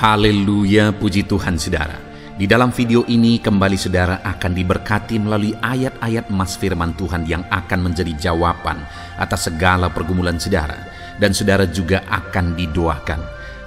Haleluya, puji Tuhan saudara. Di dalam video ini kembali saudara akan diberkati melalui ayat-ayat emas firman Tuhan yang akan menjadi jawaban atas segala pergumulan saudara. Dan saudara juga akan didoakan.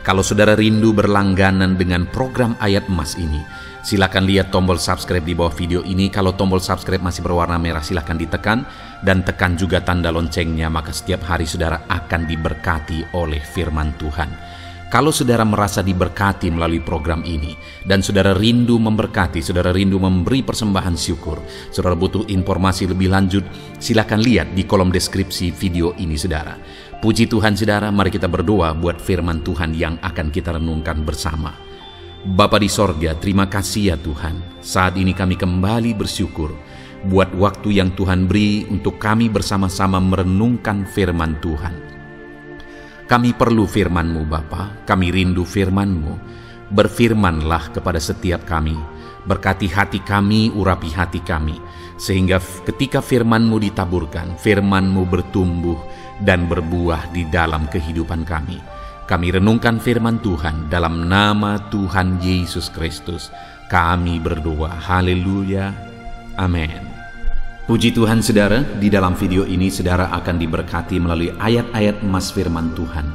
Kalau saudara rindu berlangganan dengan program ayat emas ini, silakan lihat tombol subscribe di bawah video ini. Kalau tombol subscribe masih berwarna merah, silakan ditekan dan tekan juga tanda loncengnya, maka setiap hari saudara akan diberkati oleh firman Tuhan. Kalau saudara merasa diberkati melalui program ini dan saudara rindu memberkati, saudara rindu memberi persembahan syukur, saudara butuh informasi lebih lanjut, silakan lihat di kolom deskripsi video ini saudara. Puji Tuhan saudara, mari kita berdoa buat firman Tuhan yang akan kita renungkan bersama. Bapa di sorga, terima kasih ya Tuhan. Saat ini kami kembali bersyukur buat waktu yang Tuhan beri untuk kami bersama-sama merenungkan firman Tuhan. Kami perlu firman-Mu Bapa, kami rindu firman-Mu. Berfirmanlah kepada setiap kami, berkati hati kami, urapi hati kami, sehingga ketika firman-Mu ditaburkan, firman-Mu bertumbuh dan berbuah di dalam kehidupan kami. Kami renungkan firman Tuhan dalam nama Tuhan Yesus Kristus. Kami berdoa, haleluya, amin. Puji Tuhan saudara, di dalam video ini saudara akan diberkati melalui ayat-ayat emas firman Tuhan.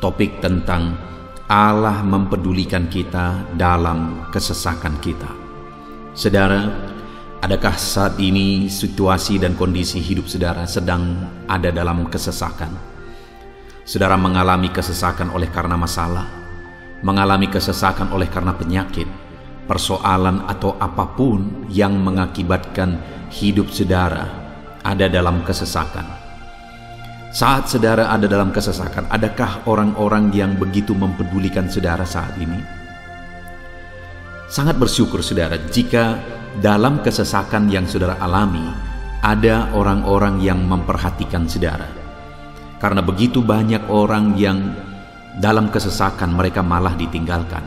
Topik tentang Allah mempedulikan kita dalam kesesakan kita. Saudara, adakah saat ini situasi dan kondisi hidup saudara sedang ada dalam kesesakan? Saudara mengalami kesesakan oleh karena masalah, mengalami kesesakan oleh karena penyakit, persoalan atau apapun yang mengakibatkan hidup saudara ada dalam kesesakan. Saat saudara ada dalam kesesakan, adakah orang-orang yang begitu mempedulikan saudara saat ini? Sangat bersyukur saudara jika dalam kesesakan yang saudara alami ada orang-orang yang memperhatikan saudara. Karena begitu banyak orang yang dalam kesesakan mereka malah ditinggalkan.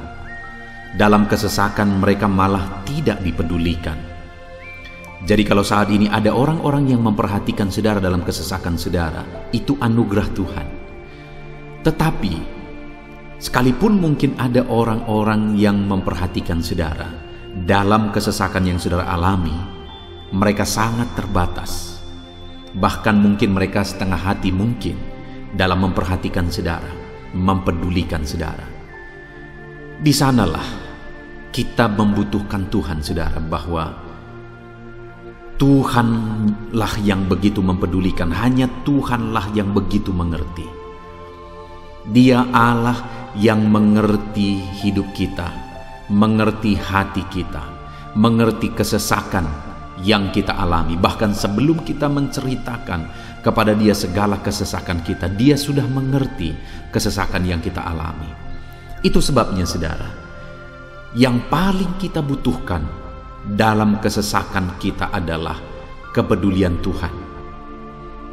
Dalam kesesakan mereka malah tidak dipedulikan. Jadi kalau saat ini ada orang-orang yang memperhatikan saudara dalam kesesakan saudara, itu anugerah Tuhan. Tetapi sekalipun mungkin ada orang-orang yang memperhatikan saudara dalam kesesakan yang saudara alami, mereka sangat terbatas. Bahkan mungkin mereka setengah hati mungkin dalam memperhatikan saudara, mempedulikan saudara. Di sanalah kita membutuhkan Tuhan saudara, bahwa Tuhanlah yang begitu mempedulikan, hanya Tuhanlah yang begitu mengerti. Dia Allah yang mengerti hidup kita, mengerti hati kita, mengerti kesesakan yang kita alami. Bahkan sebelum kita menceritakan kepada Dia segala kesesakan kita, Dia sudah mengerti kesesakan yang kita alami. Itu sebabnya saudara, yang paling kita butuhkan dalam kesesakan kita adalah kepedulian Tuhan.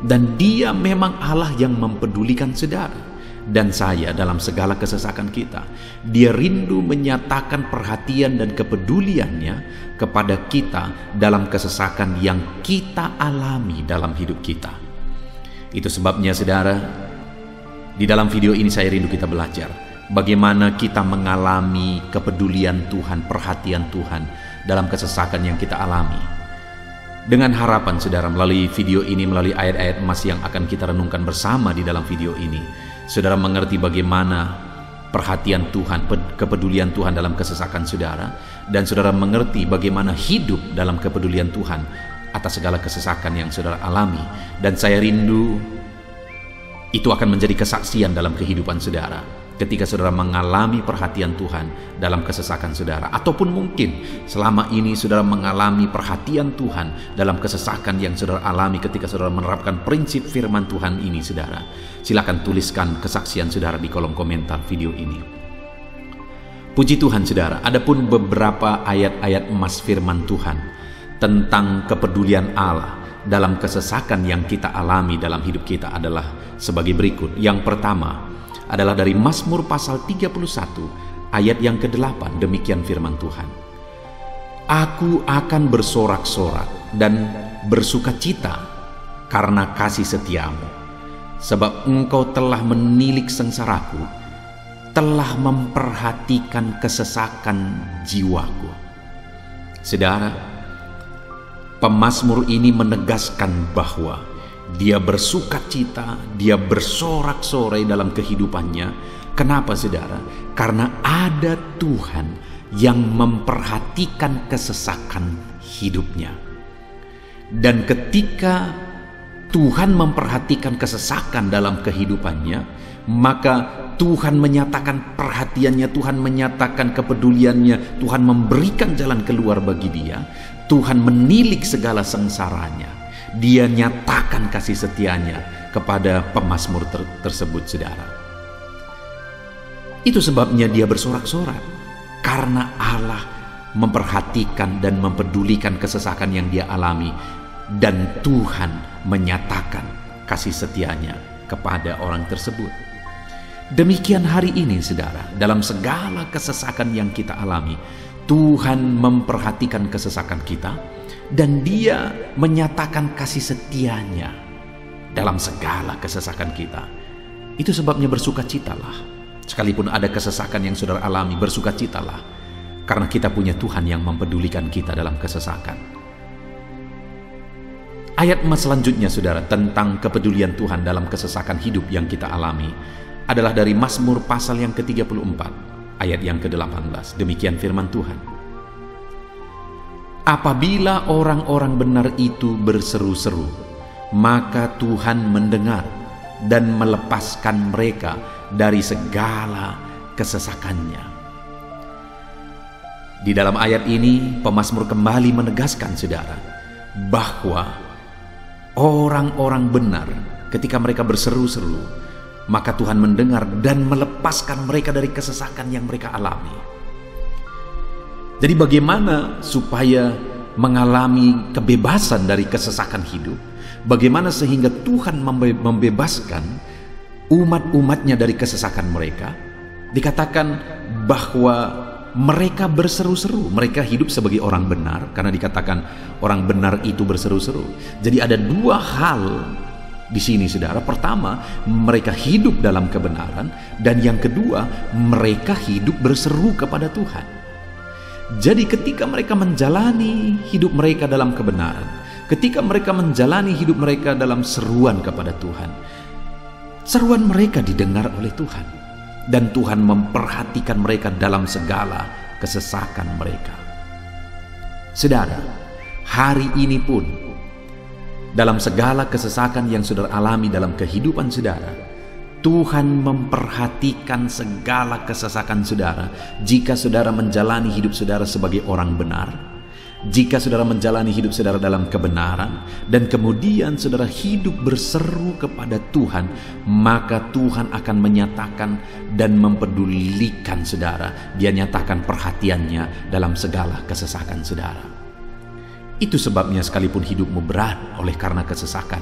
Dan Dia memang Allah yang mempedulikan saudara dan saya dalam segala kesesakan kita. Dia rindu menyatakan perhatian dan kepeduliannya kepada kita dalam kesesakan yang kita alami dalam hidup kita. Itu sebabnya saudara, di dalam video ini saya rindu kita belajar bagaimana kita mengalami kepedulian Tuhan, perhatian Tuhan dalam kesesakan yang kita alami. Dengan harapan saudara melalui video ini, melalui ayat-ayat emas yang akan kita renungkan bersama di dalam video ini, saudara mengerti bagaimana perhatian Tuhan, kepedulian Tuhan dalam kesesakan saudara, dan saudara mengerti bagaimana hidup dalam kepedulian Tuhan atas segala kesesakan yang saudara alami. Dan saya rindu itu akan menjadi kesaksian dalam kehidupan saudara ketika saudara mengalami perhatian Tuhan dalam kesesakan saudara. Ataupun mungkin selama ini saudara mengalami perhatian Tuhan dalam kesesakan yang saudara alami ketika saudara menerapkan prinsip firman Tuhan ini saudara. Silakan tuliskan kesaksian saudara di kolom komentar video ini. Puji Tuhan saudara, adapun beberapa ayat-ayat emas firman Tuhan tentang kepedulian Allah dalam kesesakan yang kita alami dalam hidup kita adalah sebagai berikut. Yang pertama adalah dari Mazmur pasal 31 ayat yang ke-8. Demikian firman Tuhan. Aku akan bersorak-sorak dan bersukacita karena kasih setiamu, sebab engkau telah menilik sengsaraku telah memperhatikan kesesakan jiwaku. Saudara, pemazmur ini menegaskan bahwa dia bersukacita, dia bersorak-sorai dalam kehidupannya. Kenapa, saudara? Karena ada Tuhan yang memperhatikan kesesakan hidupnya. Dan ketika Tuhan memperhatikan kesesakan dalam kehidupannya, maka Tuhan menyatakan perhatiannya, Tuhan menyatakan kepeduliannya, Tuhan memberikan jalan keluar bagi dia, Tuhan menilik segala sengsaranya, dia nyatakan kasih setianya kepada pemazmur tersebut, saudara. Itu sebabnya dia bersorak-sorak, karena Allah memperhatikan dan mempedulikan kesesakan yang dia alami, dan Tuhan menyatakan kasih setianya kepada orang tersebut. Demikian hari ini, saudara, dalam segala kesesakan yang kita alami, Tuhan memperhatikan kesesakan kita dan dia menyatakan kasih setianya dalam segala kesesakan kita. Itu sebabnya bersukacitalah. Sekalipun ada kesesakan yang saudara alami, bersukacitalah, karena kita punya Tuhan yang mempedulikan kita dalam kesesakan. Ayat selanjutnya, saudara, tentang kepedulian Tuhan dalam kesesakan hidup yang kita alami adalah dari Mazmur pasal yang ke-34 ayat yang ke-18. Demikian firman Tuhan. Apabila orang-orang benar itu berseru-seru, maka Tuhan mendengar dan melepaskan mereka dari segala kesesakannya. Di dalam ayat ini pemazmur kembali menegaskan, saudara, bahwa orang-orang benar ketika mereka berseru-seru, maka Tuhan mendengar dan melepaskan mereka dari kesesakan yang mereka alami. Jadi bagaimana supaya mengalami kebebasan dari kesesakan hidup? Bagaimana sehingga Tuhan membebaskan umat-umatnya dari kesesakan mereka? Dikatakan bahwa mereka berseru-seru, mereka hidup sebagai orang benar, karena dikatakan orang benar itu berseru-seru. Jadi ada dua hal di sini, saudara. Pertama, mereka hidup dalam kebenaran, dan yang kedua, mereka hidup berseru kepada Tuhan. Jadi ketika mereka menjalani hidup mereka dalam kebenaran, ketika mereka menjalani hidup mereka dalam seruan kepada Tuhan, seruan mereka didengar oleh Tuhan, dan Tuhan memperhatikan mereka dalam segala kesesakan mereka. Saudara, hari ini pun dalam segala kesesakan yang saudara alami dalam kehidupan saudara, Tuhan memperhatikan segala kesesakan saudara. Jika saudara menjalani hidup saudara sebagai orang benar, jika saudara menjalani hidup saudara dalam kebenaran, dan kemudian saudara hidup berseru kepada Tuhan, maka Tuhan akan menyatakan dan mempedulikan saudara. Dia nyatakan perhatiannya dalam segala kesesakan saudara. Itu sebabnya sekalipun hidupmu berat oleh karena kesesakan,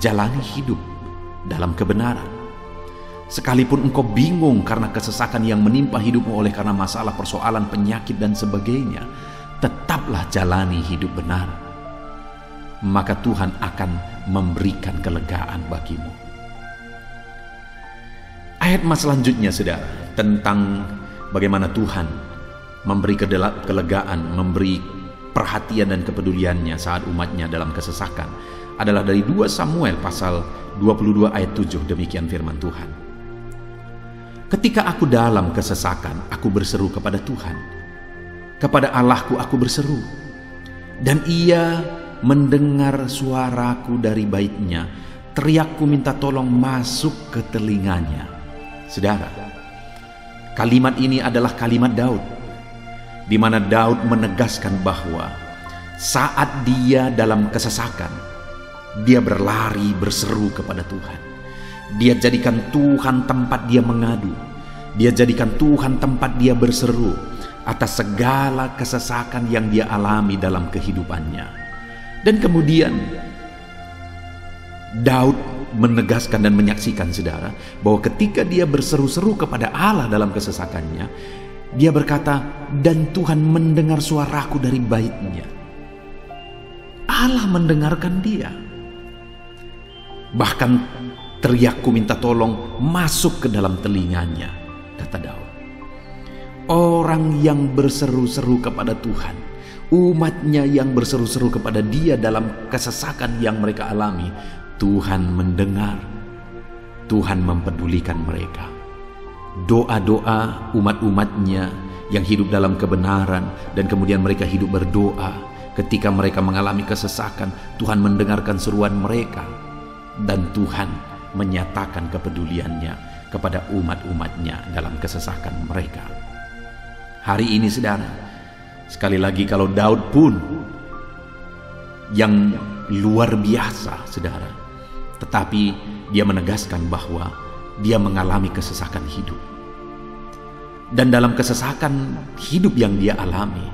jalani hidup dalam kebenaran. Sekalipun engkau bingung karena kesesakan yang menimpa hidupmu oleh karena masalah, persoalan, penyakit dan sebagainya, tetaplah jalani hidup benar. Maka Tuhan akan memberikan kelegaan bagimu. Ayat selanjutnya, saudara, tentang bagaimana Tuhan memberi kelegaan, memberi perhatian dan kepeduliannya saat umatnya dalam kesesakan adalah dari 2 Samuel pasal 22 ayat 7. Demikian firman Tuhan. Ketika aku dalam kesesakan, aku berseru kepada Tuhan. Kepada Allahku aku berseru, dan ia mendengar suaraku dari baitnya. Teriakku minta tolong masuk ke telinganya. Saudara, kalimat ini adalah kalimat Daud, di mana Daud menegaskan bahwa saat dia dalam kesesakan, dia berlari berseru kepada Tuhan. Dia jadikan Tuhan tempat dia mengadu. Dia jadikan Tuhan tempat dia berseru atas segala kesesakan yang dia alami dalam kehidupannya. Dan kemudian Daud menegaskan dan menyaksikan, saudara, bahwa ketika dia berseru-seru kepada Allah dalam kesesakannya, dia berkata, dan Tuhan mendengar suaraku dari baitnya. Allah mendengarkan dia. Bahkan teriakku minta tolong masuk ke dalam telinganya. kata Daud. Orang yang berseru-seru kepada Tuhan, umatnya yang berseru-seru kepada Dia dalam kesesakan yang mereka alami, Tuhan mendengar, Tuhan mempedulikan mereka. Doa-doa umat-umatnya yang hidup dalam kebenaran dan kemudian mereka hidup berdoa, ketika mereka mengalami kesesakan, Tuhan mendengarkan seruan mereka dan Tuhan menyatakan kepeduliannya kepada umat-umatnya dalam kesesakan mereka. Hari ini saudara, sekali lagi kalau Daud pun yang luar biasa saudara, tetapi dia menegaskan bahwa dia mengalami kesesakan hidup. Dan dalam kesesakan hidup yang dia alami,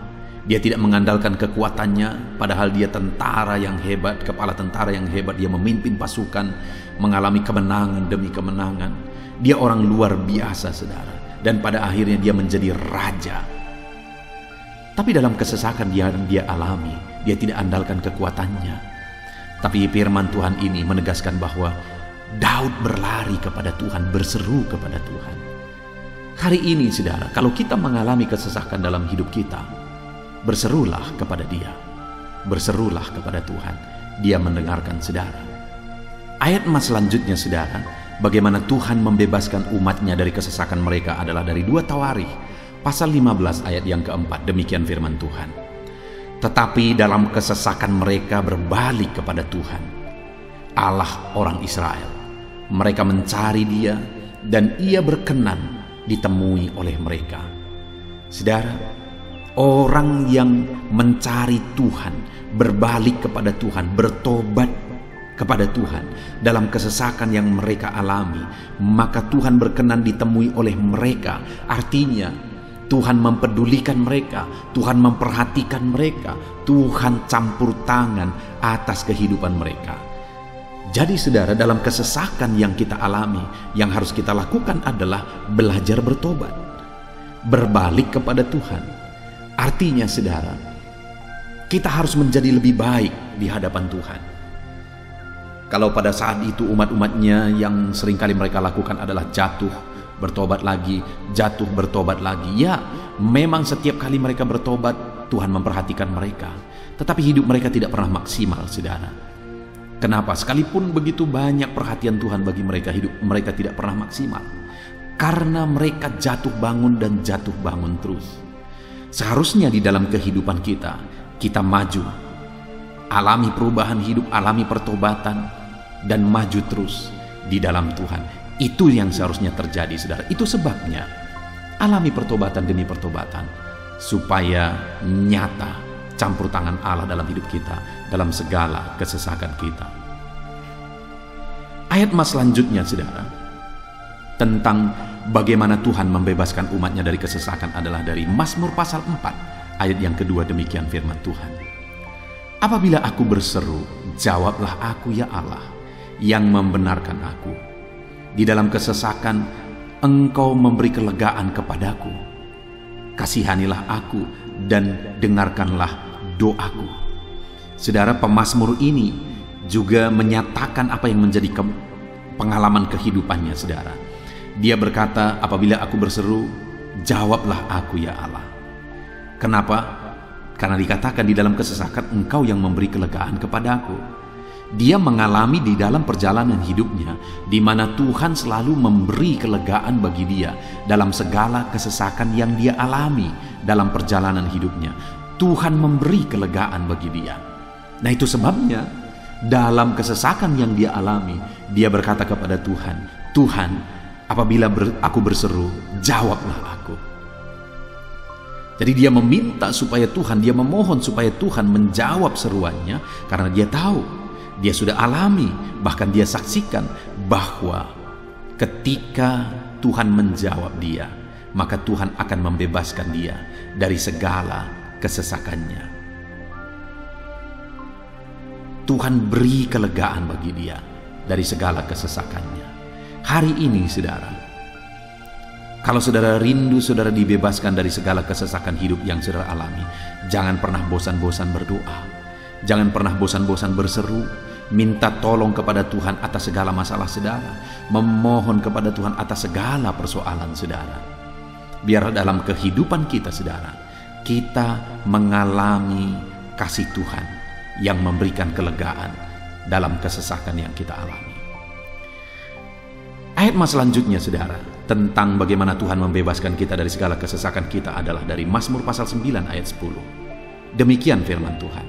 dia tidak mengandalkan kekuatannya, padahal dia tentara yang hebat, kepala tentara yang hebat, dia memimpin pasukan, mengalami kemenangan demi kemenangan. Dia orang luar biasa saudara. Dan pada akhirnya dia menjadi raja. Tapi dalam kesesakan yang dia alami, dia tidak andalkan kekuatannya. Tapi firman Tuhan ini menegaskan bahwa Daud berlari kepada Tuhan, berseru kepada Tuhan. Hari ini saudara, kalau kita mengalami kesesakan dalam hidup kita, berserulah kepada Dia, berserulah kepada Tuhan. Dia mendengarkan saudara. Ayat emas selanjutnya saudara, bagaimana Tuhan membebaskan umatnya dari kesesakan mereka adalah dari 2 Tawarikh pasal 15 ayat yang keempat. Demikian firman Tuhan. Tetapi dalam kesesakan mereka berbalik kepada Tuhan, Allah orang Israel. Mereka mencari Dia dan Ia berkenan ditemui oleh mereka. Saudara, orang yang mencari Tuhan, berbalik kepada Tuhan, bertobat kepada Tuhan dalam kesesakan yang mereka alami, maka Tuhan berkenan ditemui oleh mereka. Artinya Tuhan mempedulikan mereka, Tuhan memperhatikan mereka, Tuhan campur tangan atas kehidupan mereka. Jadi saudara, dalam kesesakan yang kita alami, yang harus kita lakukan adalah belajar bertobat, berbalik kepada Tuhan. Artinya saudara, kita harus menjadi lebih baik di hadapan Tuhan. Kalau pada saat itu umat-umatnya yang seringkali mereka lakukan adalah jatuh, bertobat lagi, jatuh, bertobat lagi. Ya, memang setiap kali mereka bertobat, Tuhan memperhatikan mereka. Tetapi hidup mereka tidak pernah maksimal, saudara. Kenapa? Sekalipun begitu banyak perhatian Tuhan bagi mereka, hidup mereka tidak pernah maksimal. Karena mereka jatuh bangun dan jatuh bangun terus. Seharusnya di dalam kehidupan kita, kita maju, alami perubahan hidup, alami pertobatan, dan maju terus di dalam Tuhan. Itu yang seharusnya terjadi, saudara. Itu sebabnya alami pertobatan demi pertobatan, supaya nyata campur tangan Allah dalam hidup kita, dalam segala kesesakan kita. Ayat mas selanjutnya, saudara, tentang bagaimana Tuhan membebaskan umatnya dari kesesakan adalah dari Mazmur pasal 4 ayat yang kedua. Demikian firman Tuhan. Apabila aku berseru, jawablah aku ya Allah, yang membenarkan aku. Di dalam kesesakan, Engkau memberi kelegaan kepadaku. Kasihanilah aku dan dengarkanlah doaku. Saudara, pemazmur ini juga menyatakan apa yang menjadi pengalaman kehidupannya, saudara. Dia berkata, apabila aku berseru, jawablah aku ya Allah. Kenapa? Karena dikatakan di dalam kesesakan Engkau yang memberi kelegaan kepadaku. Dia mengalami di dalam perjalanan hidupnya, di mana Tuhan selalu memberi kelegaan bagi dia dalam segala kesesakan yang dia alami dalam perjalanan hidupnya. Tuhan memberi kelegaan bagi dia. Nah, itu sebabnya dalam kesesakan yang dia alami, dia berkata kepada Tuhan, Tuhan, apabila aku berseru, jawablah aku. Jadi dia meminta supaya Tuhan, dia memohon supaya Tuhan menjawab seruannya, karena dia tahu, dia sudah alami, bahkan dia saksikan bahwa ketika Tuhan menjawab dia, maka Tuhan akan membebaskan dia dari segala kesesakannya. Tuhan beri kelegaan bagi dia dari segala kesesakannya. Hari ini, saudara, kalau saudara rindu saudara dibebaskan dari segala kesesakan hidup yang saudara alami, jangan pernah bosan-bosan berdoa. Jangan pernah bosan-bosan berseru. minta tolong kepada Tuhan atas segala masalah saudara, memohon kepada Tuhan atas segala persoalan saudara. Biar dalam kehidupan kita saudara, kita mengalami kasih Tuhan yang memberikan kelegaan dalam kesesakan yang kita alami. Ayat mas selanjutnya saudara, tentang bagaimana Tuhan membebaskan kita dari segala kesesakan kita adalah dari Mazmur pasal 9 ayat 10. Demikian firman Tuhan.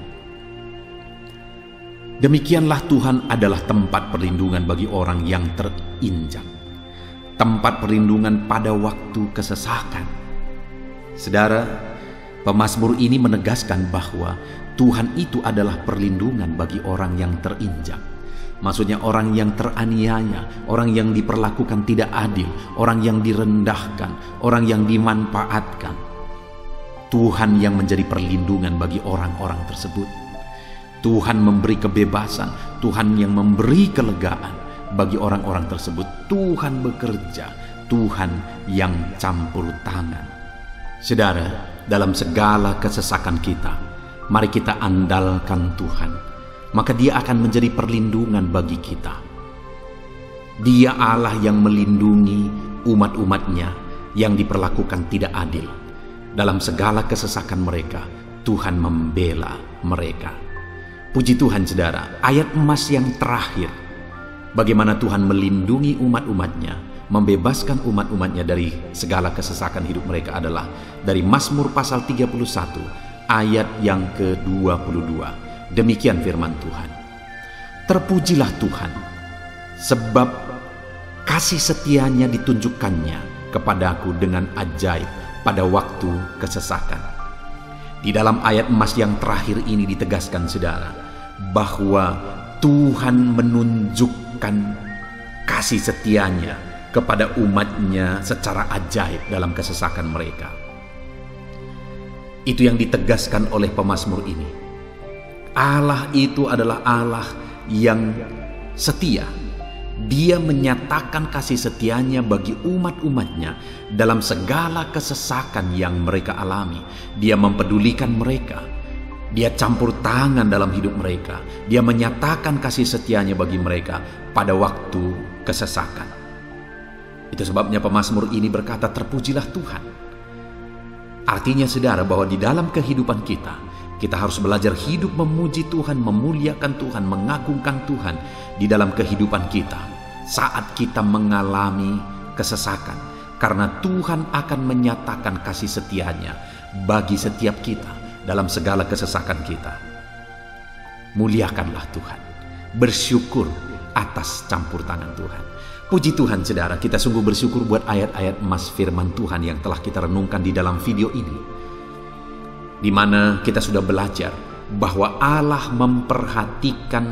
Demikianlah Tuhan adalah tempat perlindungan bagi orang yang terinjak, tempat perlindungan pada waktu kesesakan. Saudara, pemazmur ini menegaskan bahwa Tuhan itu adalah perlindungan bagi orang yang terinjak. Maksudnya orang yang teraniaya, orang yang diperlakukan tidak adil, orang yang direndahkan, orang yang dimanfaatkan. Tuhan yang menjadi perlindungan bagi orang-orang tersebut. Tuhan memberi kebebasan, Tuhan yang memberi kelegaan bagi orang-orang tersebut. Tuhan bekerja, Tuhan yang campur tangan. Saudara, dalam segala kesesakan kita, mari kita andalkan Tuhan. Maka Dia akan menjadi perlindungan bagi kita. Dia Allah yang melindungi umat-umatnya yang diperlakukan tidak adil. Dalam segala kesesakan mereka, Tuhan membela mereka. Puji Tuhan saudara, ayat emas yang terakhir, bagaimana Tuhan melindungi umat-umatnya, membebaskan umat-umatnya dari segala kesesakan hidup mereka adalah dari Mazmur pasal 31 ayat yang ke-22. Demikian firman Tuhan. Terpujilah Tuhan, sebab kasih setianya ditunjukkannya kepadaku dengan ajaib pada waktu kesesakan. Di dalam ayat emas yang terakhir ini ditegaskan saudara, bahwa Tuhan menunjukkan kasih setianya kepada umatnya secara ajaib dalam kesesakan mereka. Itu yang ditegaskan oleh pemazmur ini. Allah itu adalah Allah yang setia. Dia menyatakan kasih setianya bagi umat-umatnya dalam segala kesesakan yang mereka alami. Dia mempedulikan mereka. Dia campur tangan dalam hidup mereka. Dia menyatakan kasih setianya bagi mereka pada waktu kesesakan. Itu sebabnya pemazmur ini berkata, terpujilah Tuhan. Artinya saudara, bahwa di dalam kehidupan kita harus belajar hidup memuji Tuhan, memuliakan Tuhan, mengagungkan Tuhan di dalam kehidupan kita saat kita mengalami kesesakan. Karena Tuhan akan menyatakan kasih setianya bagi setiap kita dalam segala kesesakan kita. Muliakanlah Tuhan, bersyukur atas campur tangan Tuhan. Puji Tuhan saudara, kita sungguh bersyukur buat ayat-ayat emas firman Tuhan yang telah kita renungkan di dalam video ini, di mana kita sudah belajar bahwa Allah memperhatikan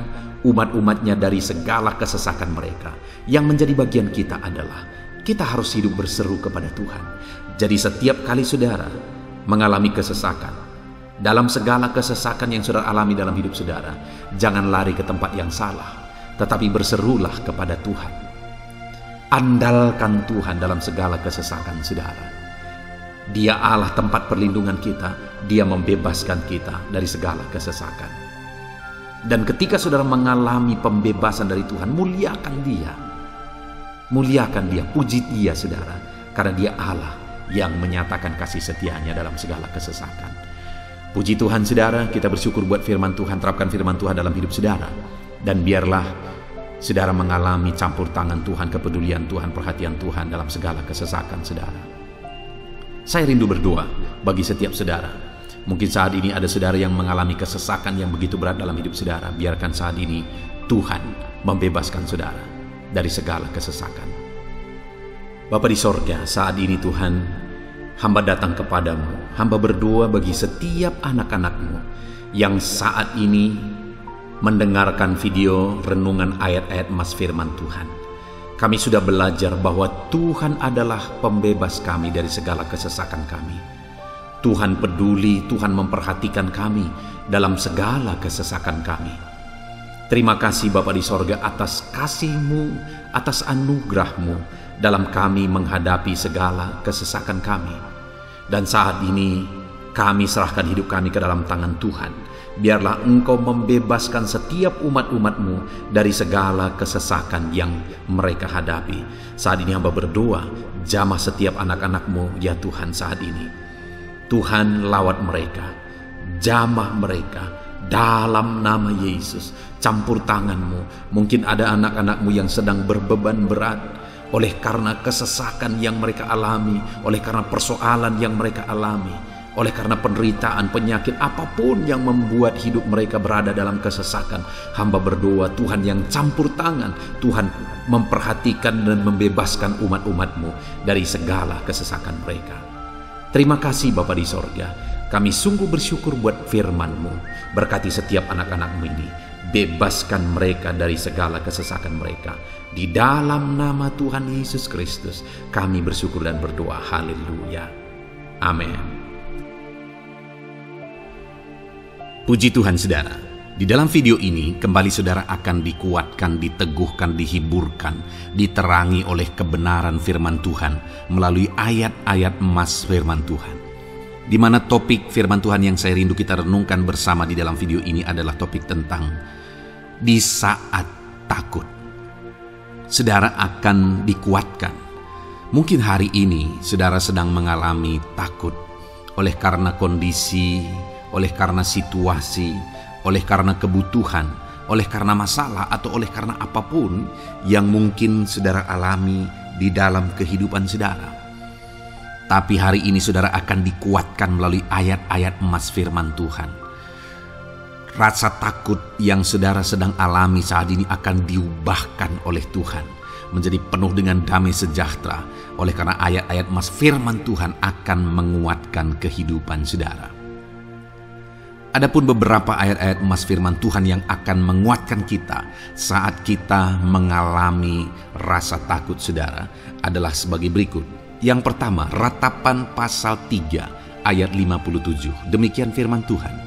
umat-umatnya dari segala kesesakan mereka. Yang menjadi bagian kita adalah kita harus hidup berseru kepada Tuhan. Jadi setiap kali saudara mengalami kesesakan, dalam segala kesesakan yang saudara alami dalam hidup saudara, jangan lari ke tempat yang salah, tetapi berserulah kepada Tuhan. Andalkan Tuhan dalam segala kesesakan saudara. Dia Allah tempat perlindungan kita. Dia membebaskan kita dari segala kesesakan. Dan ketika saudara mengalami pembebasan dari Tuhan, muliakan Dia. Muliakan Dia, puji Dia saudara. Karena Dia Allah yang menyatakan kasih setianya dalam segala kesesakan. Puji Tuhan saudara, kita bersyukur buat firman Tuhan. Terapkan firman Tuhan dalam hidup saudara. Dan biarlah saudara mengalami campur tangan Tuhan, kepedulian Tuhan, perhatian Tuhan dalam segala kesesakan saudara. Saya rindu berdoa bagi setiap saudara. Mungkin saat ini ada saudara yang mengalami kesesakan yang begitu berat dalam hidup saudara. Biarkan saat ini Tuhan membebaskan saudara dari segala kesesakan. Bapa di sorga, saat ini Tuhan, hamba datang kepadamu. Hamba berdoa bagi setiap anak-anak-Mu yang saat ini mendengarkan video renungan ayat-ayat emas firman Tuhan. Kami sudah belajar bahwa Tuhan adalah pembebas kami dari segala kesesakan kami. Tuhan peduli, Tuhan memperhatikan kami dalam segala kesesakan kami. Terima kasih Bapa di sorga atas kasih-Mu, atas anugerah-Mu dalam kami menghadapi segala kesesakan kami. Dan saat ini kami serahkan hidup kami ke dalam tangan Tuhan. Biarlah Engkau membebaskan setiap umat-umat-Mu dari segala kesesakan yang mereka hadapi. Saat ini hamba berdoa, jamah setiap anak-anak-Mu ya Tuhan saat ini. Tuhan lawat mereka, jamah mereka dalam nama Yesus. Campur tangan-Mu. Mungkin ada anak-anak-Mu yang sedang berbeban berat oleh karena kesesakan yang mereka alami, oleh karena persoalan yang mereka alami, oleh karena penderitaan, penyakit, apapun yang membuat hidup mereka berada dalam kesesakan. Hamba berdoa Tuhan yang campur tangan, Tuhan memperhatikan dan membebaskan umat-umat-Mu dari segala kesesakan mereka. Terima kasih Bapa di sorga, kami sungguh bersyukur buat firman-Mu. Berkati setiap anak-anak-Mu ini, bebaskan mereka dari segala kesesakan mereka. Di dalam nama Tuhan Yesus Kristus kami bersyukur dan berdoa. Haleluya. Amin. Puji Tuhan saudara, di dalam video ini kembali saudara akan dikuatkan, diteguhkan, dihiburkan, diterangi oleh kebenaran firman Tuhan melalui ayat-ayat emas firman Tuhan. Di mana topik firman Tuhan yang saya rindu kita renungkan bersama di dalam video ini adalah topik tentang di saat takut. Saudara akan dikuatkan. Mungkin hari ini saudara sedang mengalami takut oleh karena kondisi, oleh karena situasi, oleh karena kebutuhan, oleh karena masalah, atau oleh karena apapun yang mungkin saudara alami di dalam kehidupan saudara. Tapi hari ini saudara akan dikuatkan melalui ayat-ayat emas firman Tuhan. Rasa takut yang saudara sedang alami saat ini akan diubahkan oleh Tuhan menjadi penuh dengan damai sejahtera, oleh karena ayat-ayat emas firman Tuhan akan menguatkan kehidupan saudara. Adapun beberapa ayat-ayat emas firman Tuhan yang akan menguatkan kita saat kita mengalami rasa takut saudara adalah sebagai berikut. Yang pertama, Ratapan pasal 3 ayat 57. Demikian firman Tuhan.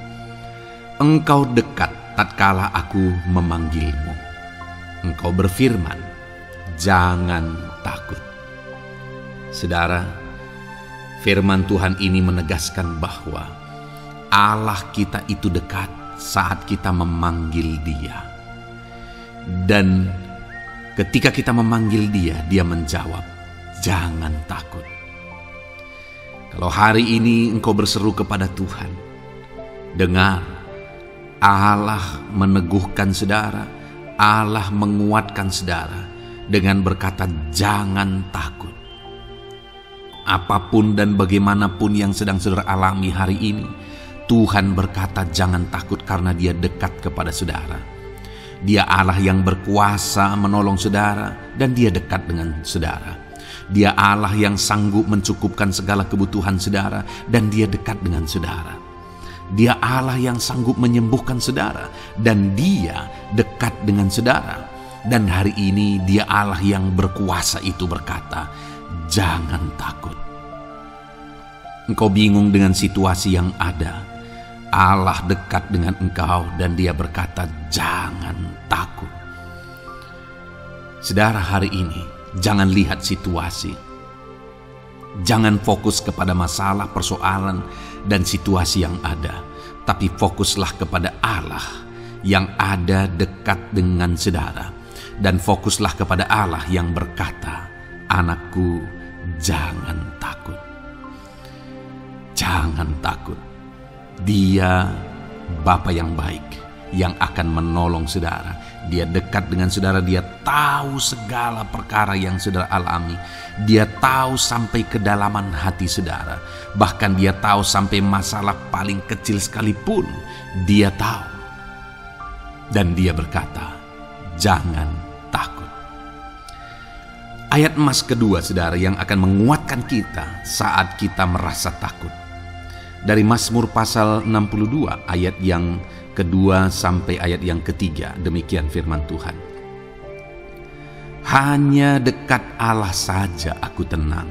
Engkau dekat tatkala aku memanggilmu. Engkau berfirman, jangan takut. Saudara, firman Tuhan ini menegaskan bahwa Allah kita itu dekat saat kita memanggil Dia. Dan ketika kita memanggil Dia, Dia menjawab, jangan takut. Kalau hari ini engkau berseru kepada Tuhan, dengar, Allah meneguhkan saudara, Allah menguatkan saudara dengan berkata jangan takut. Apapun dan bagaimanapun yang sedang saudara alami hari ini, Tuhan berkata jangan takut karena Dia dekat kepada saudara. Dia Allah yang berkuasa menolong saudara dan Dia dekat dengan saudara. Dia Allah yang sanggup mencukupkan segala kebutuhan saudara dan Dia dekat dengan saudara. Dia Allah yang sanggup menyembuhkan saudara dan Dia dekat dengan saudara. Dan hari ini Dia Allah yang berkuasa itu berkata, jangan takut. Engkau bingung dengan situasi yang ada. Allah dekat dengan engkau dan Dia berkata, jangan takut. Saudara, hari ini jangan lihat situasi. Jangan fokus kepada masalah, persoalan, dan situasi yang ada. Tapi fokuslah kepada Allah yang ada dekat dengan saudara. Dan fokuslah kepada Allah yang berkata, anakku, jangan takut. Jangan takut. Dia Bapa yang baik yang akan menolong saudara. Dia dekat dengan saudara. Dia tahu segala perkara yang saudara alami. Dia tahu sampai kedalaman hati saudara. Bahkan Dia tahu sampai masalah paling kecil sekalipun Dia tahu. Dan Dia berkata, jangan takut. Ayat emas kedua saudara yang akan menguatkan kita saat kita merasa takut. Dari Mazmur pasal 62 ayat yang kedua sampai ayat yang ketiga, demikian firman Tuhan. Hanya dekat Allah saja aku tenang,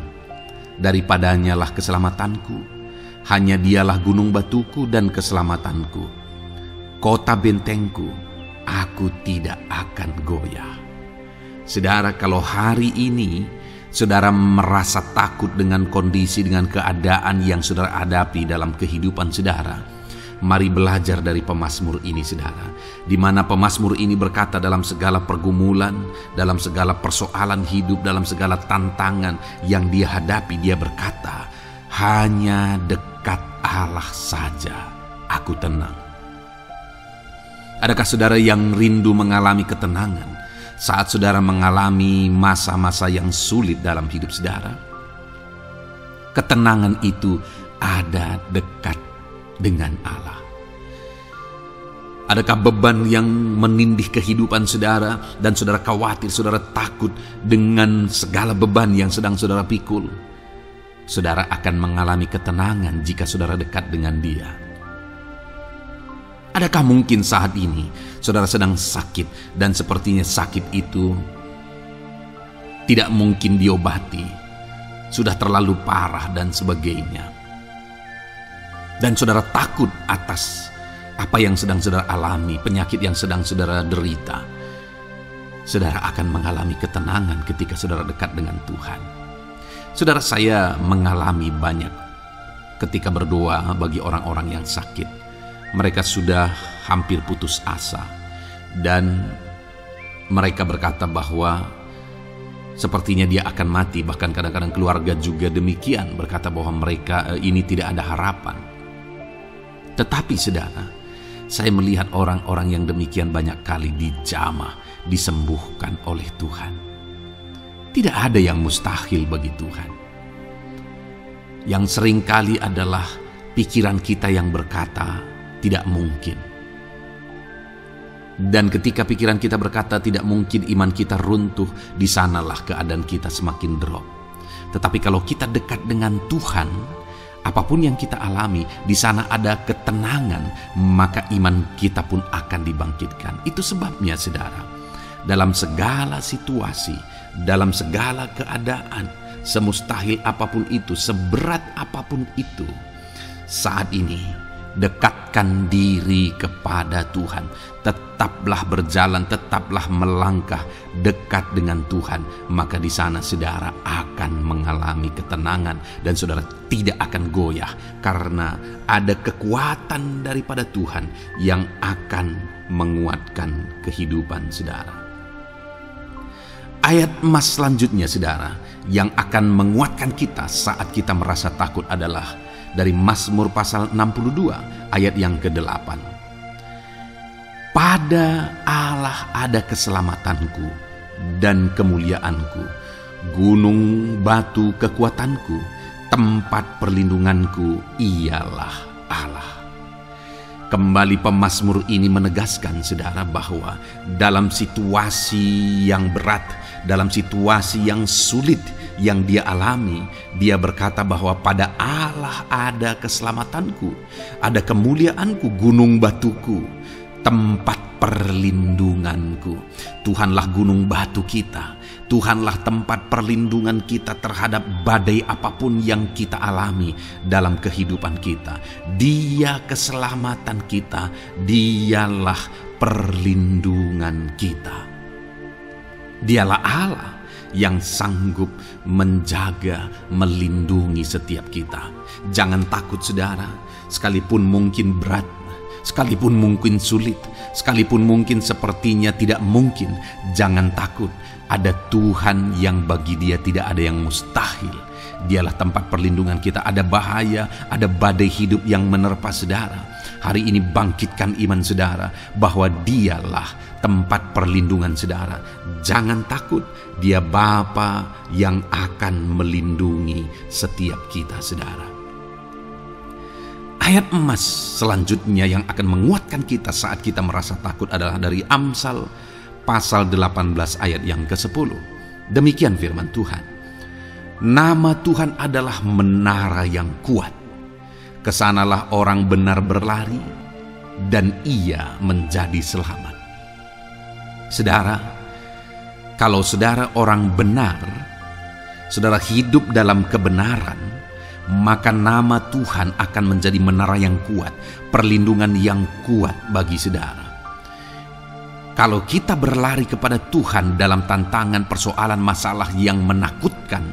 daripadanya lah keselamatanku. Hanya Dialah gunung batuku dan keselamatanku, kota bentengku, aku tidak akan goyah. Saudara, kalau hari ini saudara merasa takut dengan kondisi, dengan keadaan yang saudara hadapi dalam kehidupan saudara, Mari belajar dari pemazmur ini, saudara, di mana pemazmur ini berkata dalam segala pergumulan, dalam segala persoalan hidup, dalam segala tantangan yang dia hadapi, dia berkata, hanya dekat Allah saja aku tenang. Adakah saudara yang rindu mengalami ketenangan saat saudara mengalami masa-masa yang sulit dalam hidup saudara? Ketenangan itu ada dekat dengan Allah. Adakah beban yang menindih kehidupan saudara dan saudara khawatir, saudara takut dengan segala beban yang sedang saudara pikul? Saudara akan mengalami ketenangan jika saudara dekat dengan Dia. Adakah mungkin saat ini saudara sedang sakit dan sepertinya sakit itu tidak mungkin diobati, sudah terlalu parah dan sebagainya, dan saudara takut atas apa yang sedang saudara alami, penyakit yang sedang saudara derita? Saudara akan mengalami ketenangan ketika saudara dekat dengan Tuhan. Saudara, saya mengalami banyak ketika berdoa bagi orang-orang yang sakit. Mereka sudah hampir putus asa dan mereka berkata bahwa sepertinya dia akan mati. Bahkan kadang-kadang keluarga juga demikian, berkata bahwa mereka ini tidak ada harapan. Tetapi saudara, saya melihat orang-orang yang demikian banyak kali dijamah, disembuhkan oleh Tuhan. Tidak ada yang mustahil bagi Tuhan. Yang seringkali adalah pikiran kita yang berkata tidak mungkin. Dan ketika pikiran kita berkata tidak mungkin, iman kita runtuh, di sanalah keadaan kita semakin drop. Tetapi kalau kita dekat dengan Tuhan, apapun yang kita alami, di sana ada ketenangan, maka iman kita pun akan dibangkitkan. Itu sebabnya saudara, dalam segala situasi, dalam segala keadaan, semustahil apapun itu, seberat apapun itu, saat ini dekatkan diri kepada Tuhan. Tetaplah berjalan, tetaplah melangkah dekat dengan Tuhan. Maka di sana saudara akan mengalami ketenangan dan saudara tidak akan goyah, karena ada kekuatan daripada Tuhan yang akan menguatkan kehidupan saudara. Ayat emas selanjutnya saudara yang akan menguatkan kita saat kita merasa takut adalah dari Mazmur pasal 62 ayat yang ke-8. Pada Allah ada keselamatanku dan kemuliaanku, gunung batu kekuatanku, tempat perlindunganku ialah Allah. Kembali pemazmur ini menegaskan saudara bahwa dalam situasi yang berat, dalam situasi yang sulit yang dia alami, dia berkata bahwa pada Allah ada keselamatanku, ada kemuliaanku, gunung batuku, tempat perlindunganku. Tuhanlah gunung batu kita, Tuhanlah tempat perlindungan kita terhadap badai apapun yang kita alami dalam kehidupan kita. Dia keselamatan kita, dialah perlindungan kita. Dialah Allah yang sanggup menjaga, melindungi setiap kita. Jangan takut saudara, sekalipun mungkin berat, sekalipun mungkin sulit, sekalipun mungkin sepertinya tidak mungkin, jangan takut. Ada Tuhan yang bagi Dia tidak ada yang mustahil. Dialah tempat perlindungan kita. Ada bahaya, ada badai hidup yang menerpa saudara. Hari ini bangkitkan iman saudara bahwa Dialah tempat perlindungan saudara. Jangan takut, Dia Bapa yang akan melindungi setiap kita saudara. Ayat emas selanjutnya yang akan menguatkan kita saat kita merasa takut adalah dari Amsal pasal 18 ayat yang ke-10. Demikian firman Tuhan. Nama Tuhan adalah menara yang kuat. Kesanalah orang benar berlari dan ia menjadi selamat. Saudara, kalau saudara orang benar, saudara hidup dalam kebenaran, maka nama Tuhan akan menjadi menara yang kuat, perlindungan yang kuat bagi saudara. Kalau kita berlari kepada Tuhan dalam tantangan, persoalan, masalah yang menakutkan,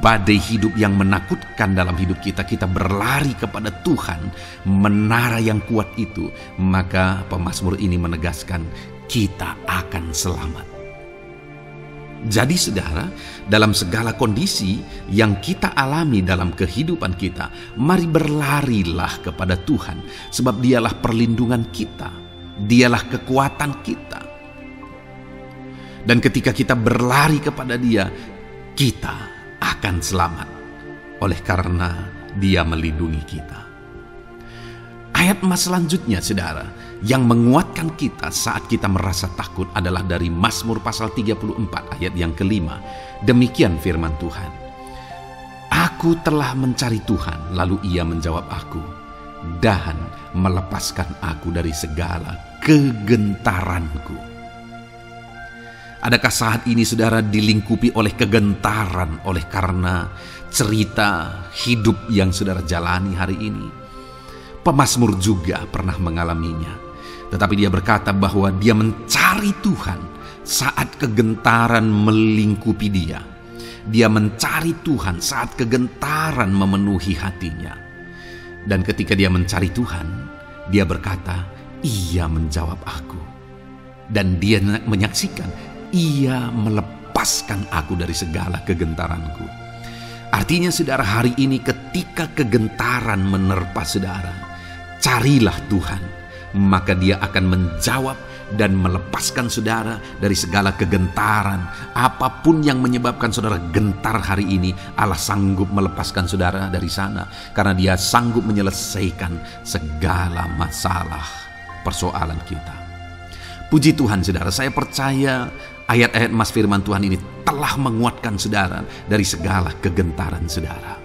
badai hidup yang menakutkan dalam hidup kita, kita berlari kepada Tuhan, menara yang kuat itu, maka pemazmur ini menegaskan kita akan selamat. Jadi saudara, dalam segala kondisi yang kita alami dalam kehidupan kita, mari berlarilah kepada Tuhan, sebab Dialah perlindungan kita. Dialah kekuatan kita. Dan ketika kita berlari kepada Dia, kita akan selamat. Oleh karena Dia melindungi kita. Ayat emas selanjutnya saudara, yang menguatkan kita saat kita merasa takut adalah dari Mazmur pasal 34 ayat yang kelima. Demikian firman Tuhan. Aku telah mencari Tuhan, lalu Ia menjawab aku, dan melepaskan aku dari segala kegentaranku. Adakah saat ini saudara dilingkupi oleh kegentaran oleh karena cerita hidup yang saudara jalani hari ini? Pemazmur juga pernah mengalaminya. Tetapi dia berkata bahwa dia mencari Tuhan saat kegentaran melingkupi dia. Dia mencari Tuhan saat kegentaran memenuhi hatinya. Dan ketika dia mencari Tuhan, dia berkata, Ia menjawab aku. Dan dia menyaksikan, Ia melepaskan aku dari segala kegentaranku. Artinya saudara, hari ini ketika kegentaran menerpa saudara, carilah Tuhan, maka Dia akan menjawab dan melepaskan saudara dari segala kegentaran. Apapun yang menyebabkan saudara gentar hari ini, Allah sanggup melepaskan saudara dari sana, karena Dia sanggup menyelesaikan segala masalah persoalan kita. Puji Tuhan saudara, saya percaya ayat-ayat emas firman Tuhan ini telah menguatkan saudara dari segala kegentaran saudara.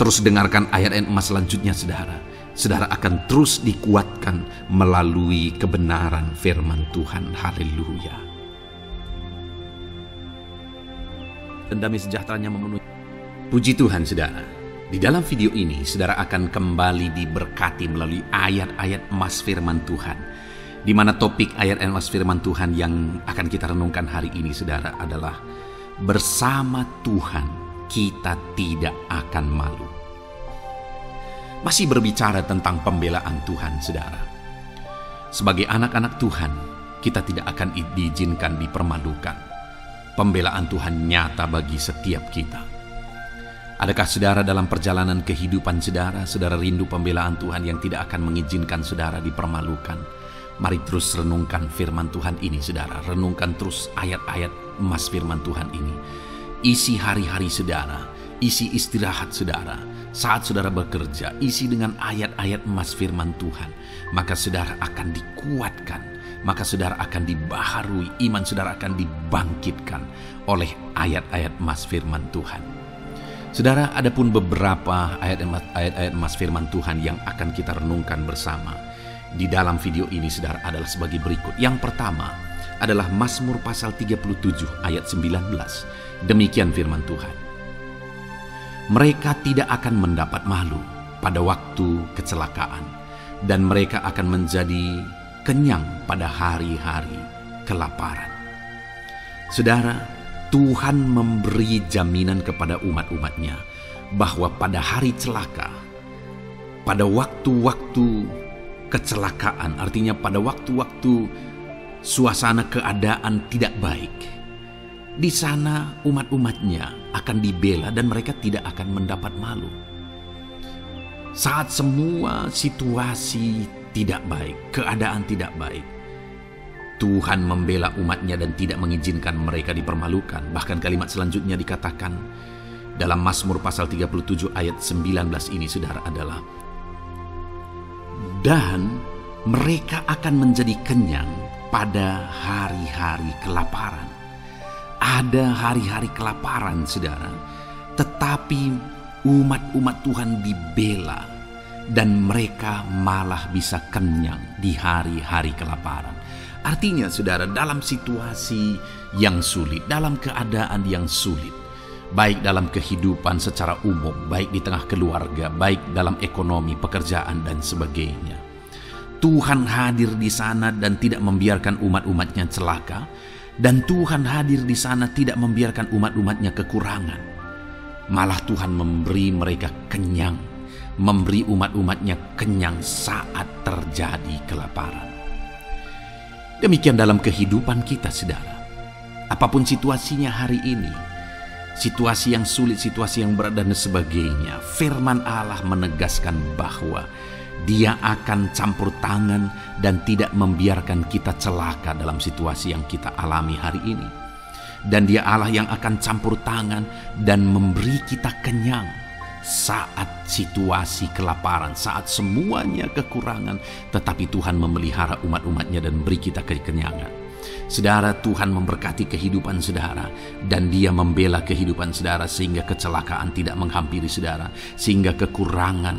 Terus dengarkan ayat-ayat emas selanjutnya saudara. Saudara akan terus dikuatkan melalui kebenaran firman Tuhan. Haleluya. Dan damai sejahteranya memenuhi. Puji Tuhan saudara. Di dalam video ini saudara akan kembali diberkati melalui ayat-ayat emas firman Tuhan. Di mana topik ayat emas firman Tuhan yang akan kita renungkan hari ini saudara adalah bersama Tuhan kita tidak akan malu. Masih berbicara tentang pembelaan Tuhan saudara. Sebagai anak-anak Tuhan, kita tidak akan diizinkan dipermalukan. Pembelaan Tuhan nyata bagi setiap kita. Adakah saudara dalam perjalanan kehidupan saudara, saudara rindu pembelaan Tuhan yang tidak akan mengizinkan saudara dipermalukan? Mari terus renungkan firman Tuhan ini saudara. Renungkan terus ayat-ayat emas firman Tuhan ini. Isi hari-hari saudara, isi istirahat saudara, saat saudara bekerja, isi dengan ayat-ayat emas firman Tuhan. Maka saudara akan dikuatkan, maka saudara akan dibaharui, iman saudara akan dibangkitkan oleh ayat-ayat emas firman Tuhan. Saudara, ada pun beberapa ayat-ayat emas firman Tuhan yang akan kita renungkan bersama di dalam video ini saudara adalah sebagai berikut. Yang pertama adalah Mazmur pasal 37 ayat 19. Demikian firman Tuhan. Mereka tidak akan mendapat malu pada waktu kecelakaan, dan mereka akan menjadi kenyang pada hari-hari kelaparan. Saudara, Tuhan memberi jaminan kepada umat-umatnya bahwa pada hari celaka, pada waktu-waktu kecelakaan, artinya pada waktu-waktu suasana keadaan tidak baik, di sana umat-umatnya akan dibela dan mereka tidak akan mendapat malu. Saat semua situasi tidak baik, keadaan tidak baik, Tuhan membela umatnya dan tidak mengizinkan mereka dipermalukan. Bahkan kalimat selanjutnya dikatakan dalam Mazmur pasal 37 ayat 19 ini saudara adalah, dan mereka akan menjadi kenyang pada hari-hari kelaparan. Ada hari-hari kelaparan saudara, tetapi umat-umat Tuhan dibela dan mereka malah bisa kenyang di hari-hari kelaparan. Artinya saudara, dalam situasi yang sulit, dalam keadaan yang sulit, baik dalam kehidupan secara umum, baik di tengah keluarga, baik dalam ekonomi, pekerjaan dan sebagainya, Tuhan hadir di sana dan tidak membiarkan umat-umatnya celaka. Dan Tuhan hadir di sana tidak membiarkan umat-umatnya kekurangan. Malah Tuhan memberi mereka kenyang, memberi umat-umatnya kenyang saat terjadi kelaparan. Demikian dalam kehidupan kita, saudara. Apapun situasinya hari ini, situasi yang sulit, situasi yang berat dan sebagainya, firman Allah menegaskan bahwa Dia akan campur tangan dan tidak membiarkan kita celaka dalam situasi yang kita alami hari ini. Dan Dia Allah yang akan campur tangan dan memberi kita kenyang saat situasi kelaparan, saat semuanya kekurangan, tetapi Tuhan memelihara umat-umatnya dan beri kita kekenyangan. Saudara, Tuhan memberkati kehidupan saudara dan Dia membela kehidupan saudara sehingga kecelakaan tidak menghampiri saudara, sehingga kekurangan,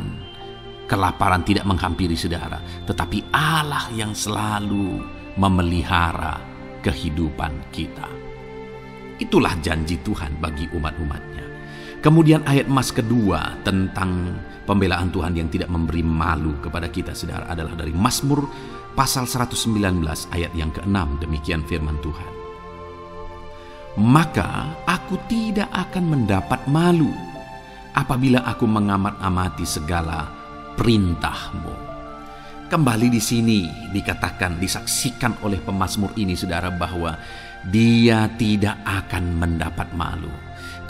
kelaparan tidak menghampiri saudara, tetapi Allah yang selalu memelihara kehidupan kita. Itulah janji Tuhan bagi umat-umatnya. Kemudian ayat emas kedua tentang pembelaan Tuhan yang tidak memberi malu kepada kita, saudara, adalah dari Mazmur pasal 119 ayat yang ke-6. Demikian firman Tuhan. Maka aku tidak akan mendapat malu apabila aku mengamat-amati segala perintah-Mu. Kembali di sini dikatakan, disaksikan oleh pemazmur ini, saudara, bahwa dia tidak akan mendapat malu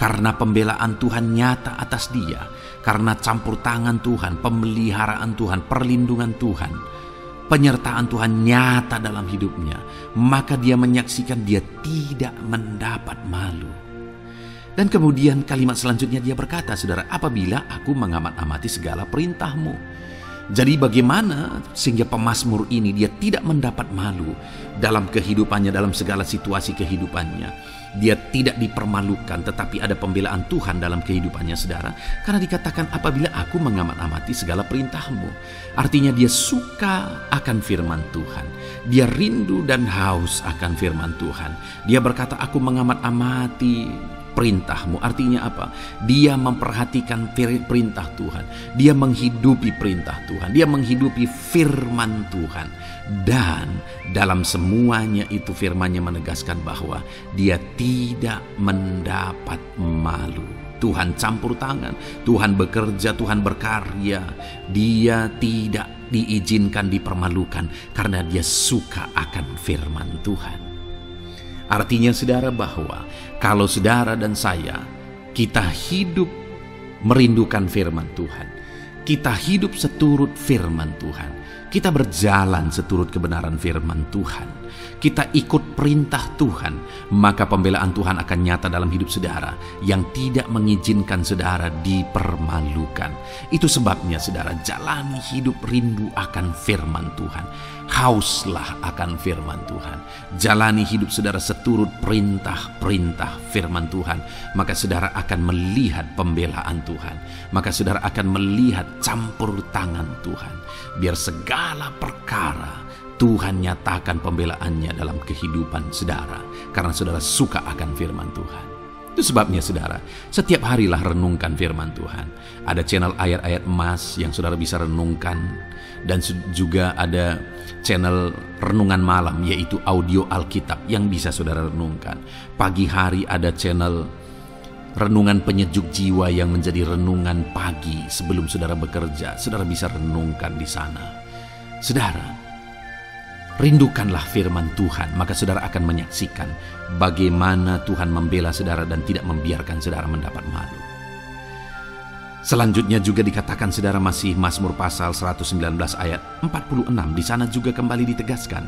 karena pembelaan Tuhan nyata atas dia, karena campur tangan Tuhan, pemeliharaan Tuhan, perlindungan Tuhan, penyertaan Tuhan nyata dalam hidupnya. Maka dia menyaksikan dia tidak mendapat malu. Dan kemudian kalimat selanjutnya dia berkata, saudara, apabila aku mengamat-amati segala perintah-Mu. Jadi bagaimana sehingga pemazmur ini dia tidak mendapat malu dalam kehidupannya, dalam segala situasi kehidupannya. Dia tidak dipermalukan, tetapi ada pembelaan Tuhan dalam kehidupannya, saudara. Karena dikatakan apabila aku mengamat-amati segala perintah-Mu. Artinya dia suka akan firman Tuhan. Dia rindu dan haus akan firman Tuhan. Dia berkata, aku mengamat-amati perintah-Mu. Artinya apa? Dia memperhatikan perintah Tuhan. Dia menghidupi perintah Tuhan. Dia menghidupi firman Tuhan. Dan dalam semuanya itu firman-Nya menegaskan bahwa dia tidak mendapat malu. Tuhan campur tangan, Tuhan bekerja, Tuhan berkarya. Dia tidak diizinkan dipermalukan karena dia suka akan firman Tuhan. Artinya, saudara, bahwa kalau saudara dan saya, kita hidup merindukan firman Tuhan, kita hidup seturut firman Tuhan, kita berjalan seturut kebenaran firman Tuhan, kita ikut perintah Tuhan, maka pembelaan Tuhan akan nyata dalam hidup saudara yang tidak mengizinkan saudara dipermalukan. Itu sebabnya, saudara, jalani hidup rindu akan firman Tuhan. Hauslah akan firman Tuhan. Jalani hidup saudara seturut perintah-perintah firman Tuhan. Maka saudara akan melihat pembelaan Tuhan. Maka saudara akan melihat campur tangan Tuhan. Biar segala perkara Tuhan nyatakan pembelaannya dalam kehidupan saudara. Karena saudara suka akan firman Tuhan. Itu sebabnya, saudara, setiap harilah renungkan firman Tuhan. Ada channel ayat-ayat emas yang saudara bisa renungkan. Dan juga ada channel renungan malam, yaitu audio Alkitab yang bisa saudara renungkan. Pagi hari ada channel renungan penyejuk jiwa yang menjadi renungan pagi sebelum saudara bekerja. Saudara bisa renungkan di sana. Saudara, rindukanlah firman Tuhan, maka saudara akan menyaksikan bagaimana Tuhan membela saudara dan tidak membiarkan saudara mendapat malu. Selanjutnya juga dikatakan, saudara, masih Mazmur pasal 119 ayat 46. Di sana juga kembali ditegaskan,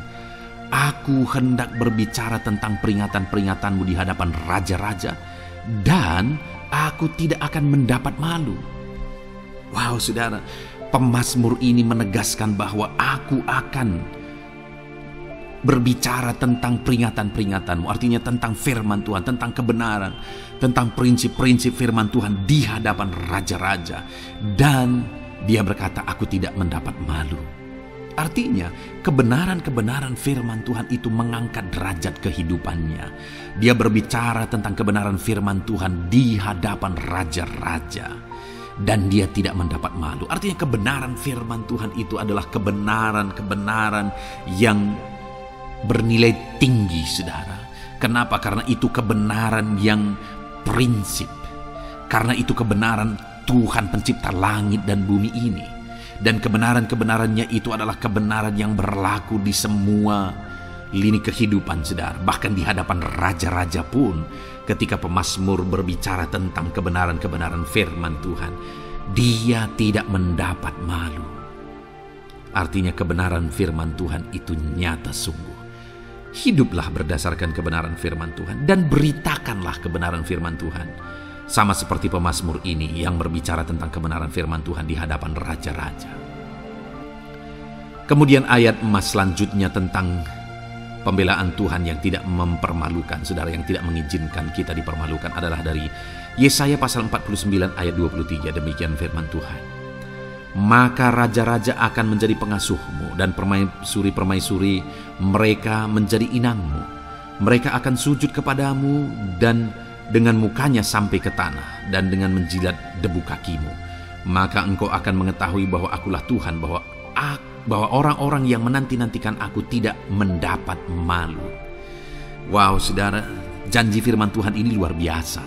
aku hendak berbicara tentang peringatan-peringatan-Mu di hadapan raja-raja, dan aku tidak akan mendapat malu. Wow, saudara, pemazmur ini menegaskan bahwa aku akan berbicara tentang peringatan-peringatan-Mu, artinya tentang firman Tuhan, tentang kebenaran, tentang prinsip-prinsip firman Tuhan di hadapan raja-raja. Dan dia berkata, aku tidak mendapat malu. Artinya, kebenaran-kebenaran firman Tuhan itu mengangkat derajat kehidupannya. Dia berbicara tentang kebenaran firman Tuhan di hadapan raja-raja. dan dia tidak mendapat malu. Artinya kebenaran firman Tuhan itu adalah kebenaran yang bernilai tinggi, saudara. Kenapa? Karena itu kebenaran yang prinsip. Karena itu kebenaran Tuhan pencipta langit dan bumi ini. Dan kebenarannya itu adalah kebenaran yang berlaku di semua lini kehidupan, saudara. Bahkan di hadapan raja-raja pun, ketika pemazmur berbicara tentang kebenaran firman Tuhan, dia tidak mendapat malu. Artinya kebenaran firman Tuhan itu nyata sungguh. Hiduplah berdasarkan kebenaran firman Tuhan dan beritakanlah kebenaran firman Tuhan. Sama seperti pemazmur ini yang berbicara tentang kebenaran firman Tuhan di hadapan raja-raja. Kemudian ayat emas selanjutnya tentang pembelaan Tuhan yang tidak mempermalukan, saudara, yang tidak mengizinkan kita dipermalukan adalah dari Yesaya pasal 49 ayat 23. Demikian firman Tuhan. Maka raja-raja akan menjadi pengasuhmu dan permaisuri-permaisuri mereka menjadi inangmu. Mereka akan sujud kepadamu dan dengan mukanya sampai ke tanah dan dengan menjilat debu kakimu. Maka engkau akan mengetahui bahwa akulah Tuhan, bahwa orang-orang yang menanti-nantikan aku tidak mendapat malu. Wow, saudara, janji firman Tuhan ini luar biasa.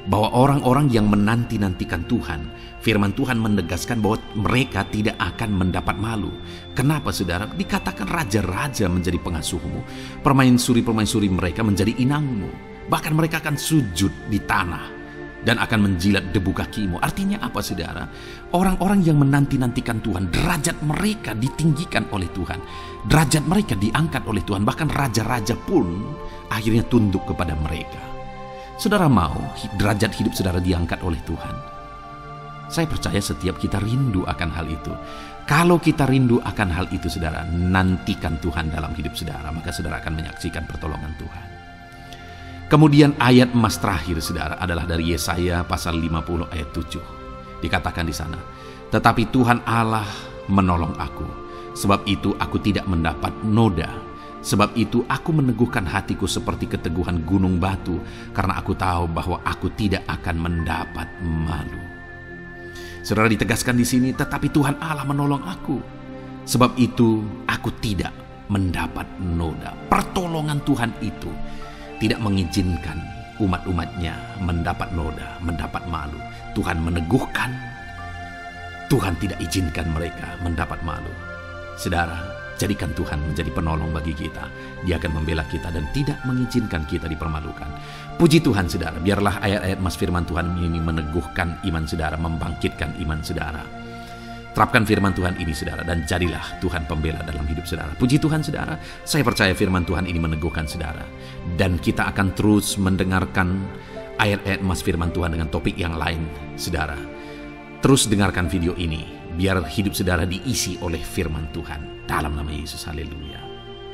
Bahwa orang-orang yang menanti-nantikan Tuhan, firman Tuhan menegaskan bahwa mereka tidak akan mendapat malu. Kenapa, saudara? Dikatakan raja-raja menjadi pengasuhmu, permaisuri-permaisuri mereka menjadi inangmu. Bahkan mereka akan sujud di tanah dan akan menjilat debu kakimu. Artinya apa, saudara? Orang-orang yang menanti-nantikan Tuhan, derajat mereka ditinggikan oleh Tuhan. Derajat mereka diangkat oleh Tuhan. Bahkan raja-raja pun akhirnya tunduk kepada mereka. Saudara mau derajat hidup saudara diangkat oleh Tuhan? Saya percaya setiap kita rindu akan hal itu. Kalau kita rindu akan hal itu, saudara, nantikan Tuhan dalam hidup saudara, maka saudara akan menyaksikan pertolongan Tuhan. Kemudian ayat emas terakhir, saudara, adalah dari Yesaya pasal 50 ayat 7. Dikatakan di sana, tetapi Tuhan Allah menolong aku, sebab itu aku tidak mendapat noda. Sebab itu aku meneguhkan hatiku seperti keteguhan gunung batu, karena aku tahu bahwa aku tidak akan mendapat malu. Saudara, ditegaskan di sini, tetapi Tuhan Allah menolong aku, sebab itu aku tidak mendapat noda. Pertolongan Tuhan itu tidak mengizinkan umat-umatnya mendapat noda, mendapat malu. Tuhan meneguhkan, Tuhan tidak izinkan mereka mendapat malu. Saudara, jadikan Tuhan menjadi penolong bagi kita. Dia akan membela kita dan tidak mengizinkan kita dipermalukan. Puji Tuhan, saudara, biarlah ayat-ayat mas firman Tuhan ini meneguhkan iman saudara, membangkitkan iman saudara. Terapkan firman Tuhan ini, saudara, dan jadilah Tuhan pembela dalam hidup saudara. Puji Tuhan, saudara, saya percaya firman Tuhan ini meneguhkan saudara. Dan kita akan terus mendengarkan ayat-ayat emas firman Tuhan dengan topik yang lain, saudara. Terus dengarkan video ini, biar hidup saudara diisi oleh firman Tuhan. Dalam nama Yesus, haleluya.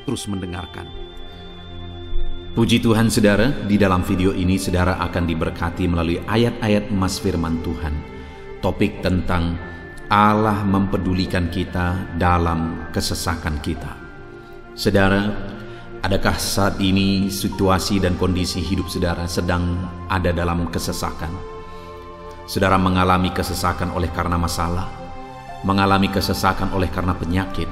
Terus mendengarkan. Puji Tuhan, saudara, di dalam video ini saudara akan diberkati melalui ayat-ayat emas firman Tuhan. Topik tentang Allah mempedulikan kita dalam kesesakan kita. Saudara, adakah saat ini situasi dan kondisi hidup saudara sedang ada dalam kesesakan? Saudara mengalami kesesakan oleh karena masalah, mengalami kesesakan oleh karena penyakit,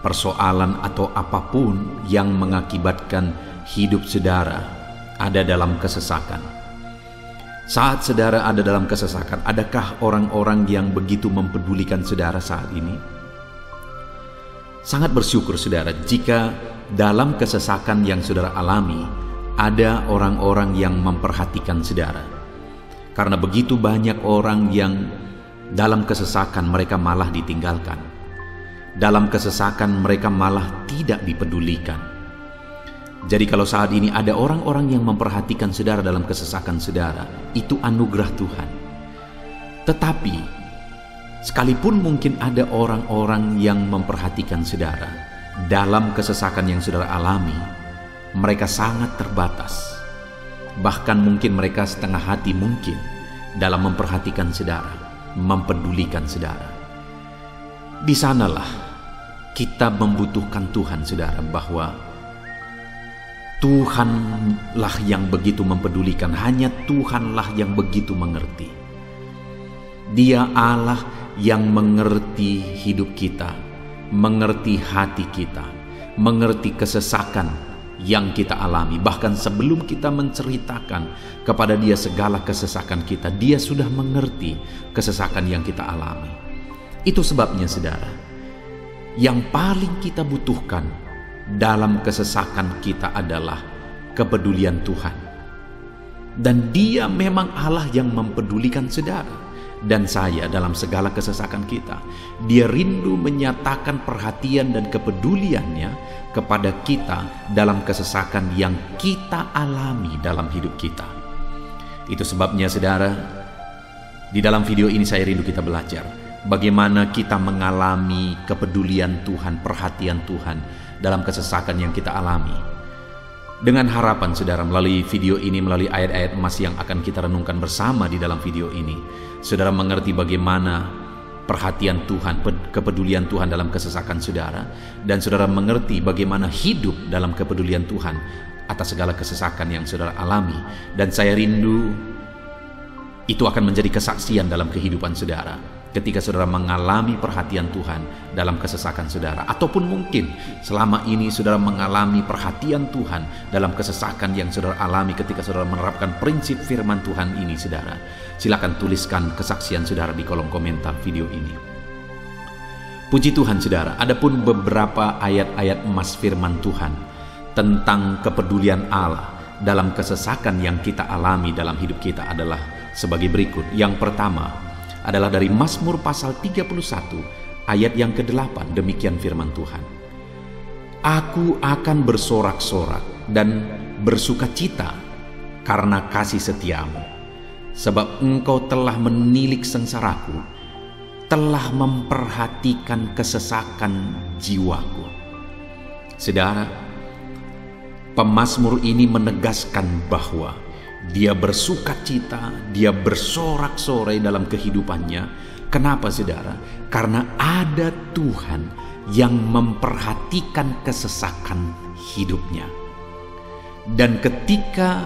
persoalan atau apapun yang mengakibatkan hidup saudara ada dalam kesesakan. Saat saudara ada dalam kesesakan, adakah orang-orang yang begitu mempedulikan saudara saat ini? Sangat bersyukur saudara jika dalam kesesakan yang saudara alami ada orang-orang yang memperhatikan saudara. Karena begitu banyak orang yang dalam kesesakan mereka malah ditinggalkan. Dalam kesesakan mereka malah tidak dipedulikan. Jadi kalau saat ini ada orang-orang yang memperhatikan saudara dalam kesesakan saudara, itu anugerah Tuhan. Tetapi sekalipun mungkin ada orang-orang yang memperhatikan saudara dalam kesesakan yang saudara alami, mereka sangat terbatas. Bahkan mungkin mereka setengah hati mungkin dalam memperhatikan saudara, mempedulikan saudara. Di sanalah kita membutuhkan Tuhan, saudara, bahwa Tuhanlah yang begitu mempedulikan, hanya Tuhanlah yang begitu mengerti. Dia Allah yang mengerti hidup kita, mengerti hati kita, mengerti kesesakan yang kita alami. Bahkan sebelum kita menceritakan kepada Dia segala kesesakan kita, Dia sudah mengerti kesesakan yang kita alami. Itu sebabnya saudara, yang paling kita butuhkan dalam kesesakan kita adalah kepedulian Tuhan. Dan Dia memang Allah yang mempedulikan saudara dan saya dalam segala kesesakan kita. Dia rindu menyatakan perhatian dan kepeduliannya kepada kita dalam kesesakan yang kita alami dalam hidup kita. Itu sebabnya saudara, di dalam video ini saya rindu kita belajar bagaimana kita mengalami kepedulian Tuhan, perhatian Tuhan dalam kesesakan yang kita alami. Dengan harapan saudara melalui video ini, melalui ayat-ayat emas yang akan kita renungkan bersama di dalam video ini, saudara mengerti bagaimana perhatian Tuhan, kepedulian Tuhan dalam kesesakan saudara, dan saudara mengerti bagaimana hidup dalam kepedulian Tuhan atas segala kesesakan yang saudara alami. Dan saya rindu itu akan menjadi kesaksian dalam kehidupan saudara ketika saudara mengalami perhatian Tuhan dalam kesesakan saudara, ataupun mungkin selama ini saudara mengalami perhatian Tuhan dalam kesesakan yang saudara alami ketika saudara menerapkan prinsip firman Tuhan ini. Saudara, silakan tuliskan kesaksian saudara di kolom komentar video ini. Puji Tuhan saudara, adapun beberapa ayat-ayat emas firman Tuhan tentang kepedulian Allah dalam kesesakan yang kita alami dalam hidup kita adalah sebagai berikut. Yang pertama adalah dari Mazmur pasal 31 ayat yang ke-8. Demikian firman Tuhan. Aku akan bersorak-sorak dan bersukacita karena kasih setiamu, sebab engkau telah menilik sengsaraku, telah memperhatikan kesesakan jiwaku. Saudara, pemazmur ini menegaskan bahwa dia bersukacita, dia bersorak-sorai dalam kehidupannya. Kenapa saudara? Karena ada Tuhan yang memperhatikan kesesakan hidupnya. Dan ketika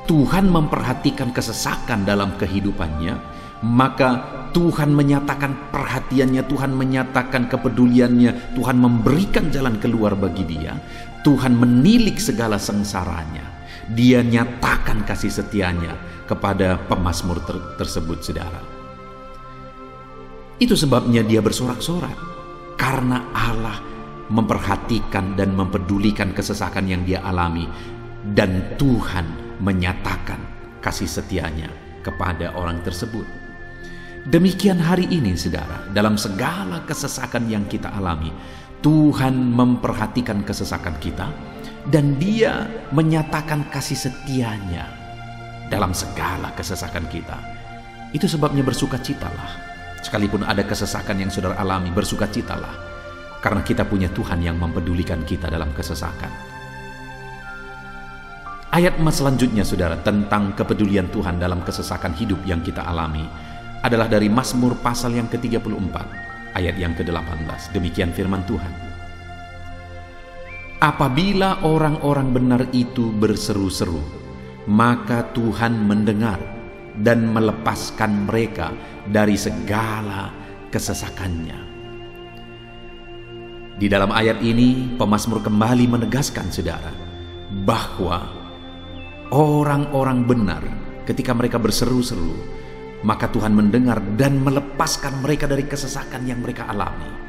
Tuhan memperhatikan kesesakan dalam kehidupannya, maka Tuhan menyatakan perhatiannya, Tuhan menyatakan kepeduliannya, Tuhan memberikan jalan keluar bagi dia, Tuhan menilik segala sengsaranya. Dia nyatakan kasih setianya kepada pemazmur tersebut saudara. Itu sebabnya dia bersorak-sorak, karena Allah memperhatikan dan mempedulikan kesesakan yang dia alami, dan Tuhan menyatakan kasih setianya kepada orang tersebut. Demikian hari ini saudara, dalam segala kesesakan yang kita alami, Tuhan memperhatikan kesesakan kita, dan Dia menyatakan kasih setianya dalam segala kesesakan kita. Itu sebabnya bersukacitalah. Sekalipun ada kesesakan yang saudara alami, bersukacitalah, karena kita punya Tuhan yang mempedulikan kita dalam kesesakan. Ayat emas selanjutnya saudara tentang kepedulian Tuhan dalam kesesakan hidup yang kita alami adalah dari Mazmur pasal yang ke-34 ayat yang ke-18. Demikian firman Tuhan. Apabila orang-orang benar itu berseru-seru, maka Tuhan mendengar dan melepaskan mereka dari segala kesesakannya. Di dalam ayat ini, pemazmur kembali menegaskan saudara, bahwa orang-orang benar ketika mereka berseru-seru, maka Tuhan mendengar dan melepaskan mereka dari kesesakan yang mereka alami.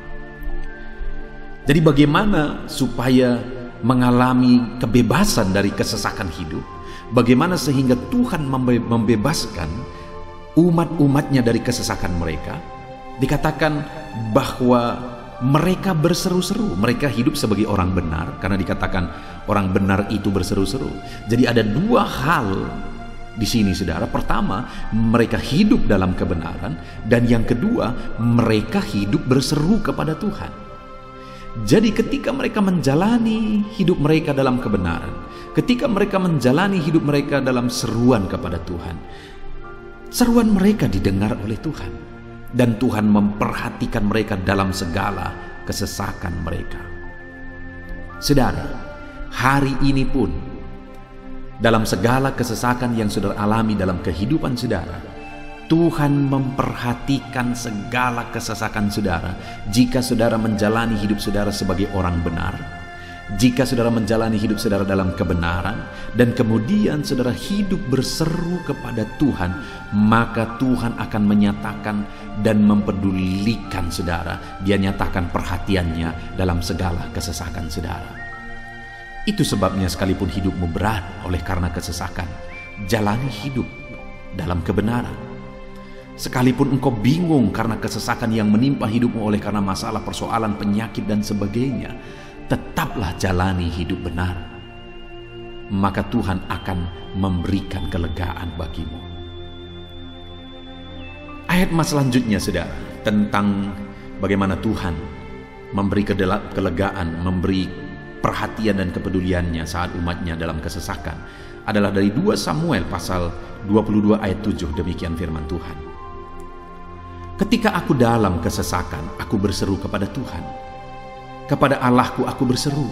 Jadi bagaimana supaya mengalami kebebasan dari kesesakan hidup? Bagaimana sehingga Tuhan membebaskan umat-umatnya dari kesesakan mereka? Dikatakan bahwa mereka berseru-seru, mereka hidup sebagai orang benar, karena dikatakan orang benar itu berseru-seru. Jadi ada dua hal di sini saudara. Pertama, mereka hidup dalam kebenaran, dan yang kedua, mereka hidup berseru kepada Tuhan. Jadi ketika mereka menjalani hidup mereka dalam kebenaran, ketika mereka menjalani hidup mereka dalam seruan kepada Tuhan, seruan mereka didengar oleh Tuhan, dan Tuhan memperhatikan mereka dalam segala kesesakan mereka. Saudara, hari ini pun dalam segala kesesakan yang saudara alami dalam kehidupan saudara, Tuhan memperhatikan segala kesesakan saudara jika saudara menjalani hidup saudara sebagai orang benar, jika saudara menjalani hidup saudara dalam kebenaran, dan kemudian saudara hidup berseru kepada Tuhan, maka Tuhan akan menyatakan dan mempedulikan saudara. Dia nyatakan perhatiannya dalam segala kesesakan saudara. Itu sebabnya sekalipun hidupmu berat oleh karena kesesakan, jalani hidup dalam kebenaran. Sekalipun engkau bingung karena kesesakan yang menimpa hidupmu oleh karena masalah, persoalan, penyakit dan sebagainya, tetaplah jalani hidup benar. Maka Tuhan akan memberikan kelegaan bagimu. Ayat selanjutnya saudara, tentang bagaimana Tuhan memberi kelegaan, memberi perhatian dan kepeduliannya saat umatnya dalam kesesakan, adalah dari 2 Samuel pasal 22 ayat 7. Demikian firman Tuhan. Ketika aku dalam kesesakan, aku berseru kepada Tuhan. Kepada Allahku aku berseru,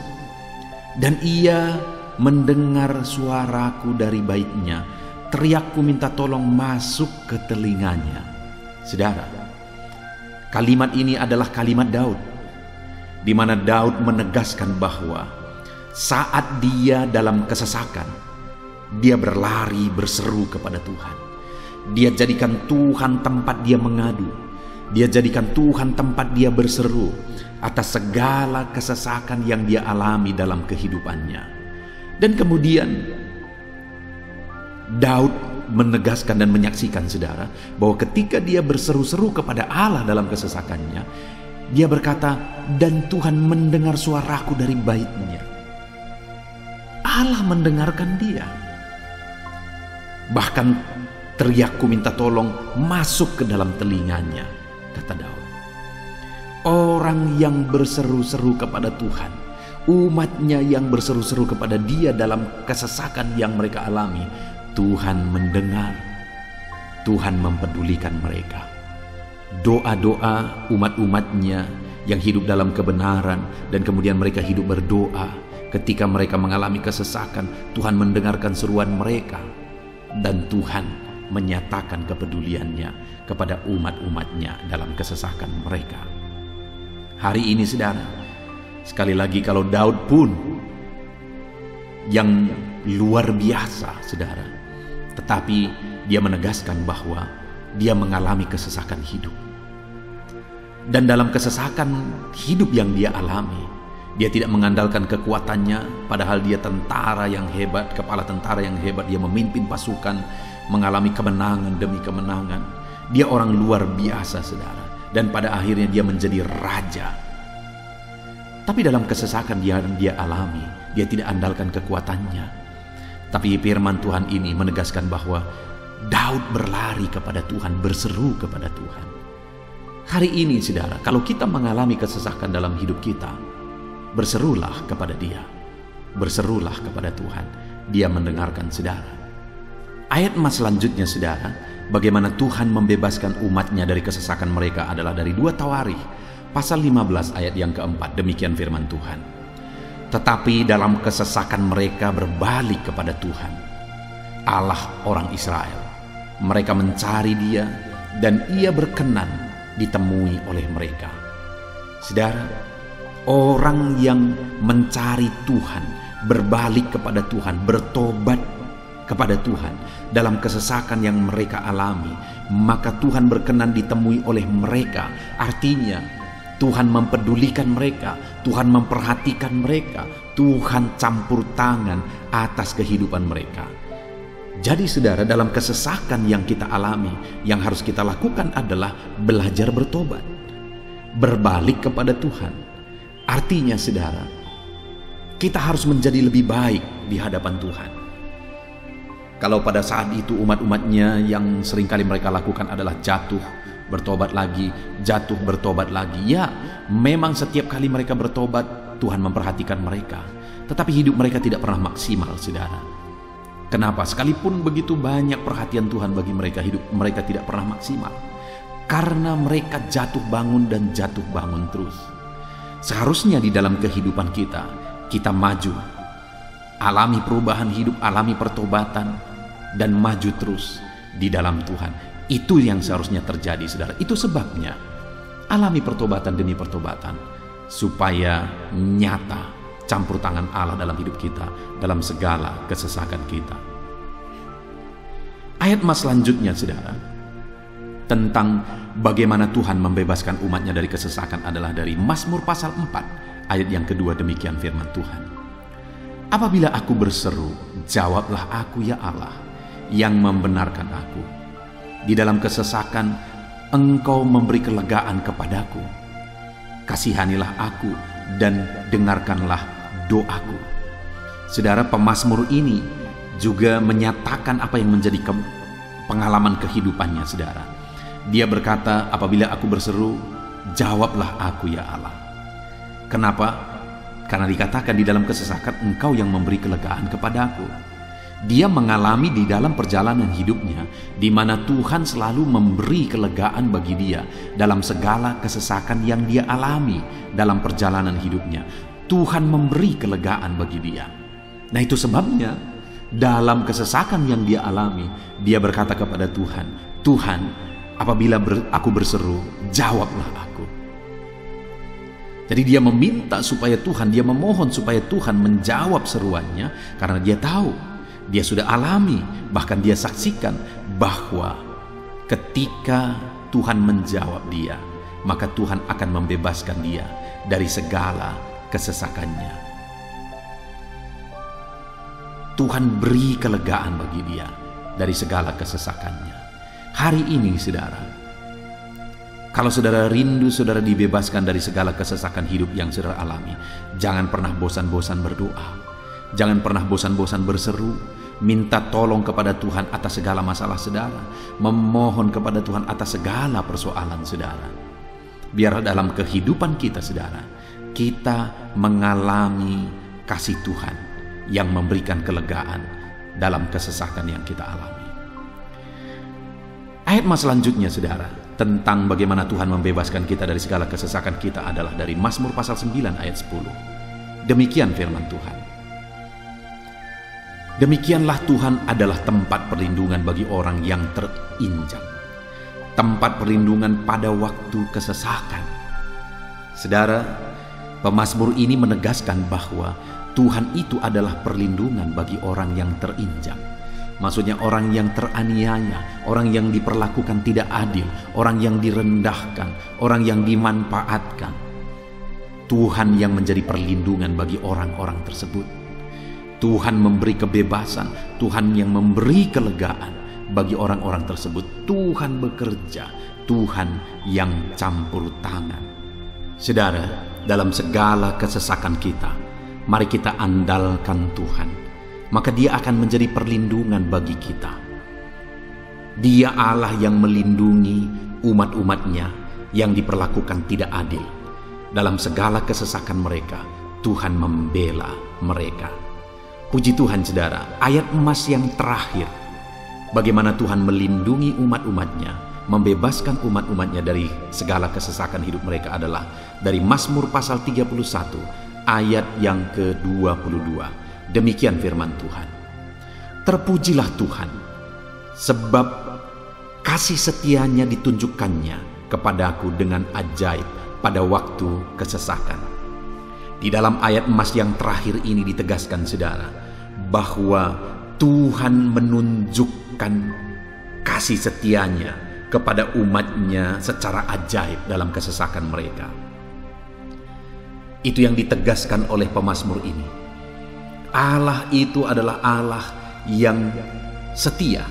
dan Ia mendengar suaraku dari baitnya. Teriakku minta tolong masuk ke telinganya. Saudara, kalimat ini adalah kalimat Daud, di mana Daud menegaskan bahwa saat dia dalam kesesakan, dia berlari berseru kepada Tuhan. Dia jadikan Tuhan tempat dia mengadu. Dia jadikan Tuhan tempat dia berseru atas segala kesesakan yang dia alami dalam kehidupannya. Dan kemudian Daud menegaskan dan menyaksikan saudara, bahwa ketika dia berseru-seru kepada Allah dalam kesesakannya, dia berkata, dan Tuhan mendengar suaraku dari baitnya. Allah mendengarkan dia. Bahkan teriakku minta tolong masuk ke dalam telinganya, kata Daud. Orang yang berseru-seru kepada Tuhan, umatnya yang berseru-seru kepada dia dalam kesesakan yang mereka alami, Tuhan mendengar, Tuhan mempedulikan mereka. Doa-doa umat-umatnya yang hidup dalam kebenaran, dan kemudian mereka hidup berdoa ketika mereka mengalami kesesakan, Tuhan mendengarkan seruan mereka, dan Tuhan menyatakan kepeduliannya kepada umat-umatnya dalam kesesakan mereka. Hari ini saudara, sekali lagi kalau Daud pun yang luar biasa saudara, tetapi dia menegaskan bahwa dia mengalami kesesakan hidup. Dan dalam kesesakan hidup yang dia alami, dia tidak mengandalkan kekuatannya, padahal dia tentara yang hebat, kepala tentara yang hebat. Dia memimpin pasukan, mengalami kemenangan demi kemenangan. Dia orang luar biasa saudara, dan pada akhirnya dia menjadi raja. Tapi dalam kesesakan yang dia alami, dia tidak andalkan kekuatannya. Tapi firman Tuhan ini menegaskan bahwa Daud berlari kepada Tuhan, berseru kepada Tuhan. Hari ini saudara, kalau kita mengalami kesesakan dalam hidup kita, berserulah kepada Dia, berserulah kepada Tuhan. Dia mendengarkan saudara. Ayat selanjutnya saudara, bagaimana Tuhan membebaskan umatnya dari kesesakan mereka adalah dari 2 Tawarikh pasal 15 ayat yang keempat. Demikian firman Tuhan. Tetapi dalam kesesakan mereka berbalik kepada Tuhan, Allah orang Israel. Mereka mencari Dia, dan Ia berkenan ditemui oleh mereka. Saudara, orang yang mencari Tuhan, berbalik kepada Tuhan, bertobat kepada Tuhan dalam kesesakan yang mereka alami, maka Tuhan berkenan ditemui oleh mereka. Artinya Tuhan mempedulikan mereka, Tuhan memperhatikan mereka, Tuhan campur tangan atas kehidupan mereka. Jadi saudara, dalam kesesakan yang kita alami, yang harus kita lakukan adalah belajar bertobat, berbalik kepada Tuhan. Artinya saudara, kita harus menjadi lebih baik di hadapan Tuhan. Kalau pada saat itu umat-umatnya yang seringkali mereka lakukan adalah jatuh, bertobat lagi, jatuh, bertobat lagi. Ya, memang setiap kali mereka bertobat, Tuhan memperhatikan mereka. Tetapi hidup mereka tidak pernah maksimal, saudara. Kenapa? Sekalipun begitu banyak perhatian Tuhan bagi mereka, hidup mereka tidak pernah maksimal. Karena mereka jatuh bangun dan jatuh bangun terus. Seharusnya di dalam kehidupan kita, kita maju, alami perubahan hidup, alami pertobatan, dan maju terus di dalam Tuhan. Itu yang seharusnya terjadi, saudara. Itu sebabnya alami pertobatan demi pertobatan, supaya nyata campur tangan Allah dalam hidup kita, dalam segala kesesakan kita. Ayat mas selanjutnya, saudara, tentang bagaimana Tuhan membebaskan umatnya dari kesesakan adalah dari Mazmur pasal 4 ayat yang kedua. Demikian firman Tuhan. Apabila aku berseru, jawablah aku ya Allah, yang membenarkan aku. Di dalam kesesakan Engkau memberi kelegaan kepadaku. Kasihanilah aku dan dengarkanlah doaku. Saudara, pemazmur ini juga menyatakan apa yang menjadi pengalaman kehidupannya, saudara. Dia berkata, apabila aku berseru, jawablah aku ya Allah. Kenapa? Karena dikatakan di dalam kesesakan Engkau yang memberi kelegaan kepadaku. Dia mengalami di dalam perjalanan hidupnya, di mana Tuhan selalu memberi kelegaan bagi dia dalam segala kesesakan yang dia alami dalam perjalanan hidupnya. Tuhan memberi kelegaan bagi dia. Nah, itu sebabnya dalam kesesakan yang dia alami, dia berkata kepada Tuhan, Tuhan, apabila aku berseru, jawablah aku. Jadi dia meminta supaya Tuhan, dia memohon supaya Tuhan menjawab seruannya, karena dia tahu, dia sudah alami, bahkan dia saksikan bahwa ketika Tuhan menjawab dia, maka Tuhan akan membebaskan dia dari segala kesesakannya. Tuhan beri kelegaan bagi dia dari segala kesesakannya. Hari ini, saudara, kalau saudara rindu saudara dibebaskan dari segala kesesakan hidup yang saudara alami, jangan pernah bosan-bosan berdoa. Jangan pernah bosan-bosan berseru, minta tolong kepada Tuhan atas segala masalah saudara, memohon kepada Tuhan atas segala persoalan saudara. Biar dalam kehidupan kita, saudara, kita mengalami kasih Tuhan yang memberikan kelegaan dalam kesesakan yang kita alami. Ayat mas selanjutnya, saudara, tentang bagaimana Tuhan membebaskan kita dari segala kesesakan kita adalah dari Mazmur pasal 9 ayat 10. Demikian firman Tuhan. Demikianlah Tuhan adalah tempat perlindungan bagi orang yang terinjak, tempat perlindungan pada waktu kesesakan. Saudara, pemazmur ini menegaskan bahwa Tuhan itu adalah perlindungan bagi orang yang terinjak. Maksudnya orang yang teraniaya, orang yang diperlakukan tidak adil, orang yang direndahkan, orang yang dimanfaatkan. Tuhan yang menjadi perlindungan bagi orang-orang tersebut. Tuhan memberi kebebasan, Tuhan yang memberi kelegaan bagi orang-orang tersebut. Tuhan bekerja, Tuhan yang campur tangan. Saudara, dalam segala kesesakan kita, mari kita andalkan Tuhan. Maka Dia akan menjadi perlindungan bagi kita. Dia Allah yang melindungi umat-umatnya yang diperlakukan tidak adil. Dalam segala kesesakan mereka, Tuhan membela mereka. Puji Tuhan, saudara, ayat emas yang terakhir, bagaimana Tuhan melindungi umat-umatnya, membebaskan umat-umatnya dari segala kesesakan hidup mereka adalah dari Mazmur pasal 31 ayat yang ke-22. Demikian firman Tuhan. Terpujilah Tuhan, sebab kasih setianya ditunjukkannya kepadaku dengan ajaib pada waktu kesesakan. Di dalam ayat emas yang terakhir ini ditegaskan, saudara, bahwa Tuhan menunjukkan kasih setianya kepada umatnya secara ajaib dalam kesesakan mereka. Itu yang ditegaskan oleh pemazmur ini. Allah itu adalah Allah yang setia.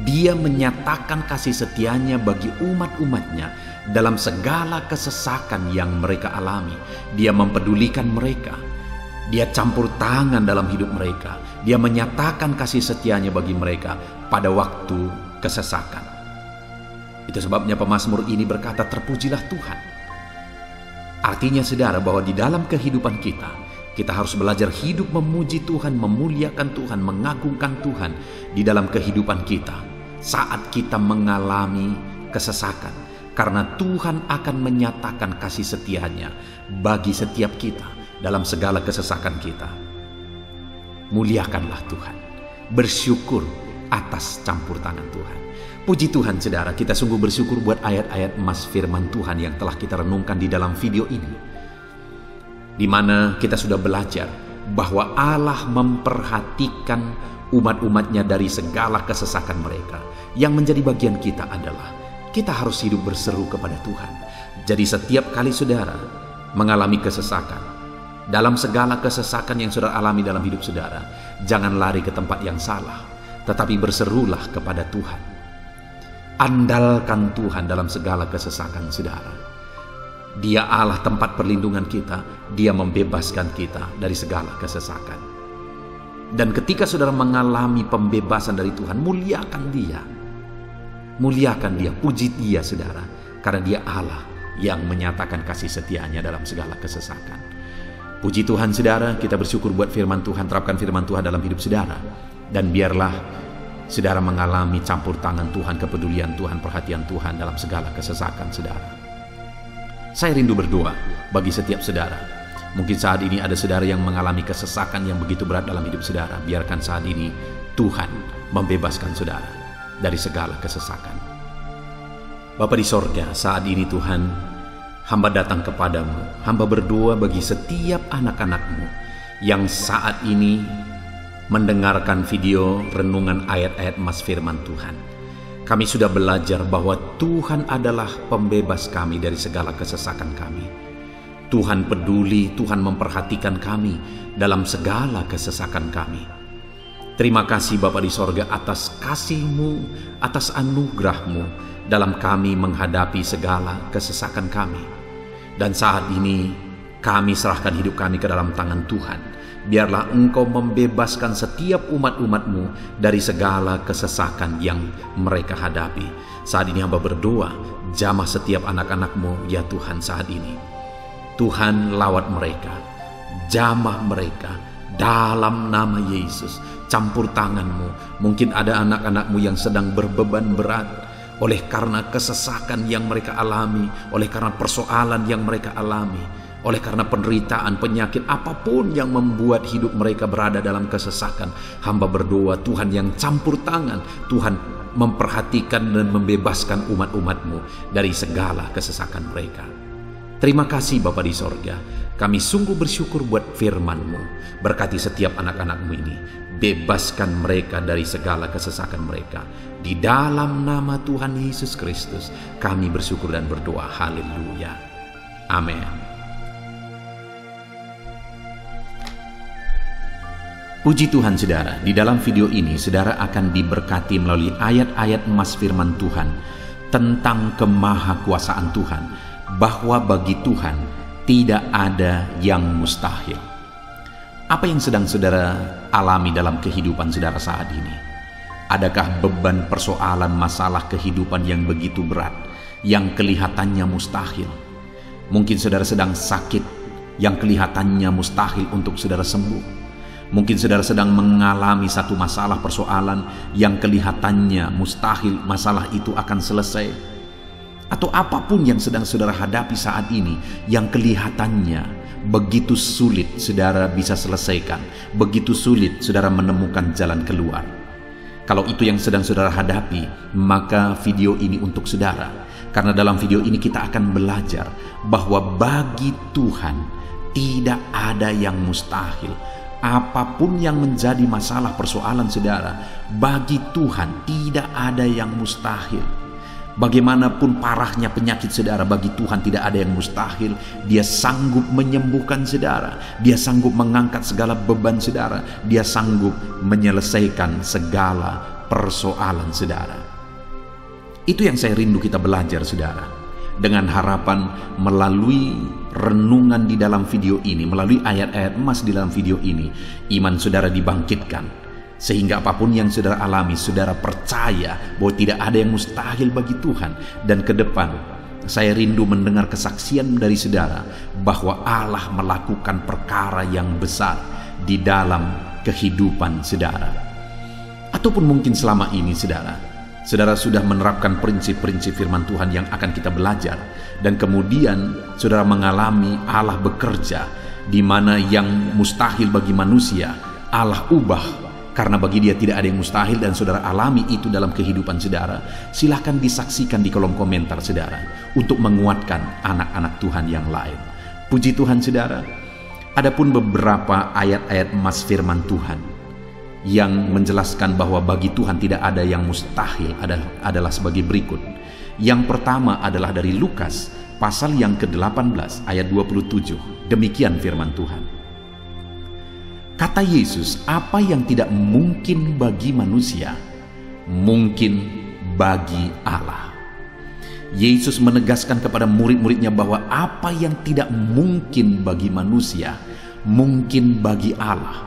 Dia menyatakan kasih setianya bagi umat-umatnya dalam segala kesesakan yang mereka alami. Dia mempedulikan mereka. Dia campur tangan dalam hidup mereka. Dia menyatakan kasih setianya bagi mereka pada waktu kesesakan. Itu sebabnya pemazmur ini berkata, terpujilah Tuhan. Artinya, saudara, bahwa di dalam kehidupan kita harus belajar hidup memuji Tuhan, memuliakan Tuhan, mengagungkan Tuhan di dalam kehidupan kita saat kita mengalami kesesakan. Karena Tuhan akan menyatakan kasih setianya bagi setiap kita dalam segala kesesakan kita. Muliakanlah Tuhan. Bersyukur atas campur tangan Tuhan. Puji Tuhan saudara, kita sungguh bersyukur buat ayat-ayat emas firman Tuhan yang telah kita renungkan di dalam video ini, di mana kita sudah belajar bahwa Allah memperhatikan umat-umatnya dari segala kesesakan mereka. Yang menjadi bagian kita adalah kita harus hidup berseru kepada Tuhan. Jadi setiap kali saudara mengalami kesesakan, dalam segala kesesakan yang saudara alami dalam hidup saudara, jangan lari ke tempat yang salah, tetapi berserulah kepada Tuhan. Andalkan Tuhan dalam segala kesesakan saudara. Dia Allah tempat perlindungan kita, Dia membebaskan kita dari segala kesesakan. Dan ketika saudara mengalami pembebasan dari Tuhan, muliakan Dia. Muliakan Dia, puji Dia saudara, karena Dia Allah yang menyatakan kasih setianya dalam segala kesesakan. Puji Tuhan saudara, kita bersyukur buat firman Tuhan. Terapkan firman Tuhan dalam hidup saudara, dan biarlah saudara mengalami campur tangan Tuhan, kepedulian Tuhan, perhatian Tuhan dalam segala kesesakan saudara. Saya rindu berdoa bagi setiap saudara. Mungkin saat ini ada saudara yang mengalami kesesakan yang begitu berat dalam hidup saudara. Biarkan saat ini Tuhan membebaskan saudara dari segala kesesakan. Bapa di sorga, saat ini Tuhan, hamba datang kepadamu. Hamba berdoa bagi setiap anak-anakmu yang saat ini mendengarkan video renungan ayat-ayat emas firman Tuhan. Kami sudah belajar bahwa Tuhan adalah pembebas kami dari segala kesesakan kami. Tuhan peduli, Tuhan memperhatikan kami dalam segala kesesakan kami. Terima kasih Bapa di sorga atas kasih-Mu, atas anugerah-Mu dalam kami menghadapi segala kesesakan kami. Dan saat ini kami serahkan hidup kami ke dalam tangan Tuhan. Biarlah Engkau membebaskan setiap umat-umat-Mu dari segala kesesakan yang mereka hadapi. Saat ini hamba berdoa, jamah setiap anak-anak-Mu ya Tuhan saat ini. Tuhan lawat mereka, jamah mereka dalam nama Yesus. Campur tangan-Mu. Mungkin ada anak-anak-Mu yang sedang berbeban berat oleh karena kesesakan yang mereka alami, oleh karena persoalan yang mereka alami, oleh karena penderitaan, penyakit, apapun yang membuat hidup mereka berada dalam kesesakan. Hamba berdoa Tuhan yang campur tangan, Tuhan memperhatikan dan membebaskan umat-umat-Mu dari segala kesesakan mereka. Terima kasih Bapa di sorga. Kami sungguh bersyukur buat firman-Mu. Berkati setiap anak-anak-Mu ini. Bebaskan mereka dari segala kesesakan mereka. Di dalam nama Tuhan Yesus Kristus kami bersyukur dan berdoa. Haleluya. Amin. Puji Tuhan saudara, di dalam video ini saudara akan diberkati melalui ayat-ayat emas firman Tuhan tentang kemahakuasaan Tuhan, bahwa bagi Tuhan tidak ada yang mustahil. Apa yang sedang saudara alami dalam kehidupan saudara saat ini? Adakah beban, persoalan, masalah kehidupan yang begitu berat, yang kelihatannya mustahil? Mungkin saudara sedang sakit, yang kelihatannya mustahil untuk saudara sembuh. Mungkin saudara sedang mengalami satu masalah, persoalan yang kelihatannya mustahil masalah itu akan selesai. Atau apapun yang sedang saudara hadapi saat ini, yang kelihatannya begitu sulit saudara bisa selesaikan, begitu sulit saudara menemukan jalan keluar. Kalau itu yang sedang saudara hadapi, maka video ini untuk saudara. Karena dalam video ini kita akan belajar bahwa bagi Tuhan tidak ada yang mustahil. Apapun yang menjadi masalah persoalan saudara, bagi Tuhan tidak ada yang mustahil. Bagaimanapun parahnya penyakit saudara, bagi Tuhan tidak ada yang mustahil. Dia sanggup menyembuhkan saudara, Dia sanggup mengangkat segala beban saudara, Dia sanggup menyelesaikan segala persoalan saudara. Itu yang saya rindu kita belajar saudara. Dengan harapan melalui renungan di dalam video ini, melalui ayat-ayat emas di dalam video ini, iman saudara dibangkitkan. Sehingga apapun yang saudara alami, saudara percaya bahwa tidak ada yang mustahil bagi Tuhan. Dan ke depan saya rindu mendengar kesaksian dari saudara bahwa Allah melakukan perkara yang besar di dalam kehidupan saudara. Ataupun mungkin selama ini saudara sudah menerapkan prinsip-prinsip firman Tuhan yang akan kita belajar, dan kemudian saudara mengalami Allah bekerja di mana yang mustahil bagi manusia, Allah ubah Karena bagi Dia tidak ada yang mustahil dan saudara alami itu dalam kehidupan saudara, silahkan disaksikan di kolom komentar saudara untuk menguatkan anak-anak Tuhan yang lain. Puji Tuhan saudara. Adapun beberapa ayat-ayat emas firman Tuhan yang menjelaskan bahwa bagi Tuhan tidak ada yang mustahil adalah sebagai berikut. Yang pertama adalah dari Lukas pasal yang ke-18 ayat 27. Demikian firman Tuhan. Kata Yesus, apa yang tidak mungkin bagi manusia, mungkin bagi Allah. Yesus menegaskan kepada murid-muridnya bahwa apa yang tidak mungkin bagi manusia, mungkin bagi Allah.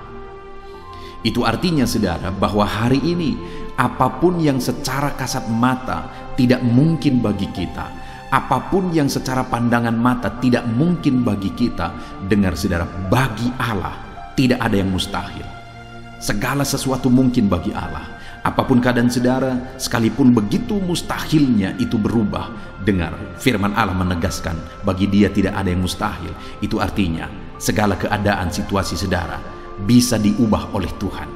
Itu artinya saudara bahwa hari ini apapun yang secara kasat mata tidak mungkin bagi kita, apapun yang secara pandangan mata tidak mungkin bagi kita, dengar saudara, bagi Allah tidak ada yang mustahil. Segala sesuatu mungkin bagi Allah. Apapun keadaan saudara, sekalipun begitu mustahilnya itu berubah. Dengar, firman Allah menegaskan bagi Dia tidak ada yang mustahil. Itu artinya segala keadaan situasi saudara bisa diubah oleh Tuhan.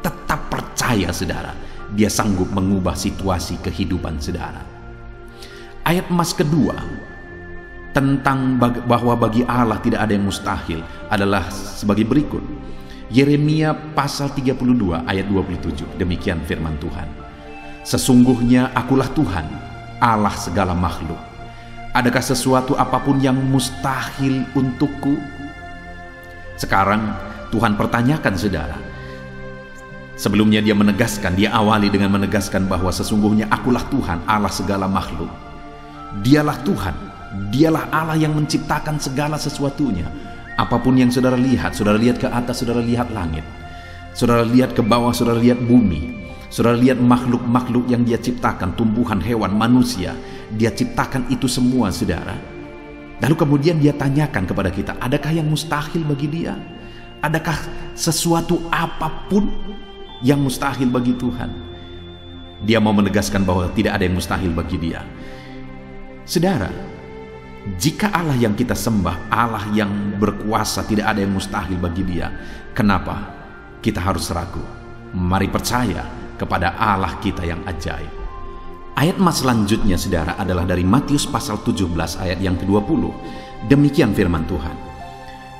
Tetap percaya saudara, Dia sanggup mengubah situasi kehidupan saudara. Ayat emas kedua tentang bahwa bagi Allah tidak ada yang mustahil adalah sebagai berikut. Yeremia pasal 32 ayat 27. Demikian firman Tuhan. Sesungguhnya akulah Tuhan, Allah segala makhluk. Adakah sesuatu apapun yang mustahil untukku? Sekarang Tuhan pertanyakan saudara. Sebelumnya Dia menegaskan, Dia awali dengan menegaskan bahwa sesungguhnya akulah Tuhan, Allah segala makhluk. Dialah Tuhan, Dialah Allah yang menciptakan segala sesuatunya. Apapun yang saudara lihat ke atas, saudara lihat langit, saudara lihat ke bawah, saudara lihat bumi, saudara lihat makhluk-makhluk yang Dia ciptakan, tumbuhan, hewan, manusia, Dia ciptakan itu semua saudara. Lalu kemudian Dia tanyakan kepada kita, adakah yang mustahil bagi Dia? Adakah sesuatu apapun yang mustahil bagi Tuhan? Dia mau menegaskan bahwa tidak ada yang mustahil bagi Dia. Saudara, jika Allah yang kita sembah, Allah yang berkuasa, tidak ada yang mustahil bagi Dia, kenapa kita harus ragu? Mari percaya kepada Allah kita yang ajaib. Ayat emas selanjutnya saudara adalah dari Matius pasal 17 ayat yang ke-20. Demikian firman Tuhan.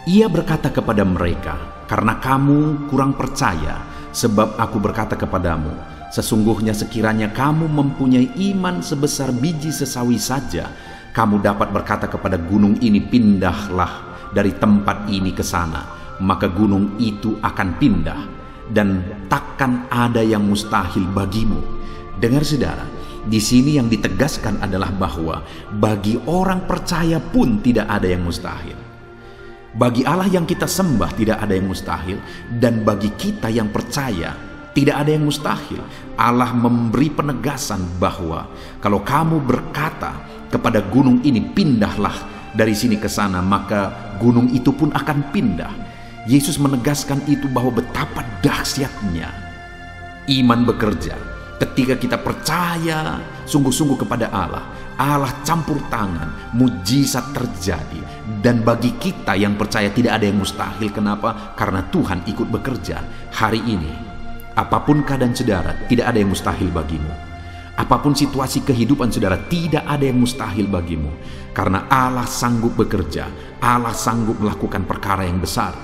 Ia berkata kepada mereka, karena kamu kurang percaya, sebab aku berkata kepadamu, sesungguhnya sekiranya kamu mempunyai iman sebesar biji sesawi saja, kamu dapat berkata kepada gunung ini, pindahlah dari tempat ini ke sana, maka gunung itu akan pindah, dan takkan ada yang mustahil bagimu. Dengar saudara, di sini yang ditegaskan adalah bahwa bagi orang percaya pun tidak ada yang mustahil. Bagi Allah yang kita sembah tidak ada yang mustahil, dan bagi kita yang percaya tidak ada yang mustahil. Allah memberi penegasan bahwa kalau kamu berkata kepada gunung ini, pindahlah dari sini ke sana, maka gunung itu pun akan pindah. Yesus menegaskan itu bahwa betapa dahsyatnya iman bekerja. Ketika kita percaya sungguh-sungguh kepada Allah, Allah campur tangan, mujizat terjadi. Dan bagi kita yang percaya tidak ada yang mustahil. Kenapa? Karena Tuhan ikut bekerja. Hari ini, apapun keadaan saudara, tidak ada yang mustahil bagimu. Apapun situasi kehidupan saudara, tidak ada yang mustahil bagimu. Karena Allah sanggup bekerja, Allah sanggup melakukan perkara yang besar.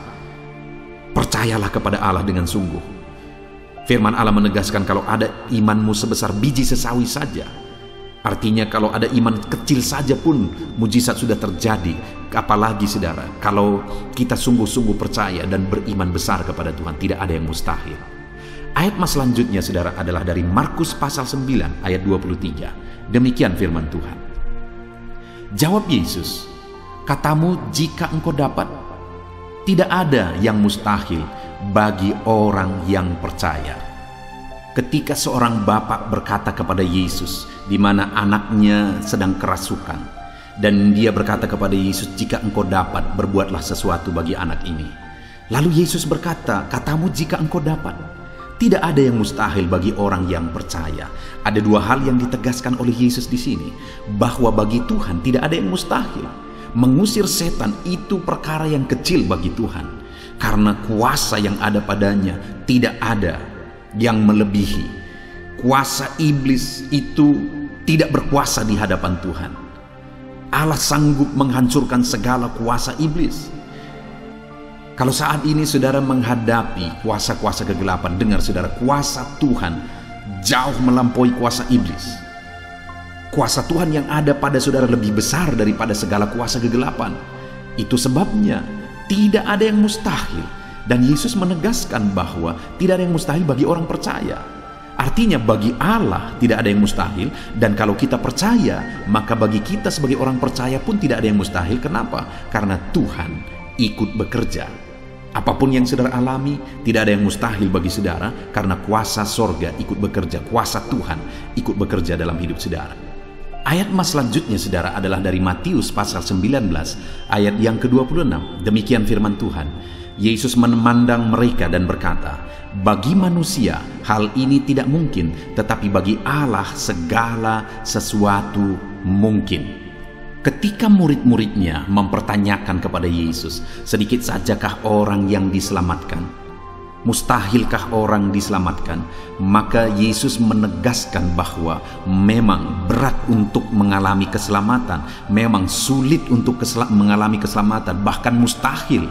Percayalah kepada Allah dengan sungguh. Firman Allah menegaskan kalau ada imanmu sebesar biji sesawi saja. Artinya kalau ada iman kecil saja pun mujizat sudah terjadi. Apalagi saudara, kalau kita sungguh-sungguh percaya dan beriman besar kepada Tuhan, tidak ada yang mustahil. Ayat mas selanjutnya saudara adalah dari Markus pasal 9 ayat 23. Demikian firman Tuhan. Jawab Yesus, katamu jika engkau dapat, tidak ada yang mustahil bagi orang yang percaya. Ketika seorang bapak berkata kepada Yesus, di mana anaknya sedang kerasukan, dan dia berkata kepada Yesus, jika engkau dapat, berbuatlah sesuatu bagi anak ini. Lalu Yesus berkata, katamu jika engkau dapat. Tidak ada yang mustahil bagi orang yang percaya. Ada dua hal yang ditegaskan oleh Yesus di sini, bahwa bagi Tuhan tidak ada yang mustahil. Mengusir setan itu perkara yang kecil bagi Tuhan. karena kuasa yang ada padanya tidak ada yang melebihi. Kuasa iblis itu tidak berkuasa di hadapan Tuhan. Allah sanggup menghancurkan segala kuasa iblis. Kalau saat ini saudara menghadapi kuasa-kuasa kegelapan, dengar saudara, kuasa Tuhan jauh melampaui kuasa iblis. Kuasa Tuhan yang ada pada saudara lebih besar daripada segala kuasa kegelapan. Itu sebabnya tidak ada yang mustahil. Dan Yesus menegaskan bahwa tidak ada yang mustahil bagi orang percaya. Artinya bagi Allah tidak ada yang mustahil. Dan kalau kita percaya, maka bagi kita sebagai orang percaya pun tidak ada yang mustahil. Kenapa? Karena Tuhan ikut bekerja. Apapun yang saudara alami, tidak ada yang mustahil bagi saudara, karena kuasa sorga ikut bekerja, kuasa Tuhan ikut bekerja dalam hidup saudara. Ayat selanjutnya saudara adalah dari Matius pasal 19 ayat yang ke-26. Demikian firman Tuhan. Yesus memandang mereka dan berkata, bagi manusia hal ini tidak mungkin, tetapi bagi Allah segala sesuatu mungkin. Ketika murid-muridnya mempertanyakan kepada Yesus, sedikit sajakah orang yang diselamatkan? Mustahilkah orang diselamatkan? Maka Yesus menegaskan bahwa memang berat untuk mengalami keselamatan, memang sulit untuk mengalami keselamatan, bahkan mustahil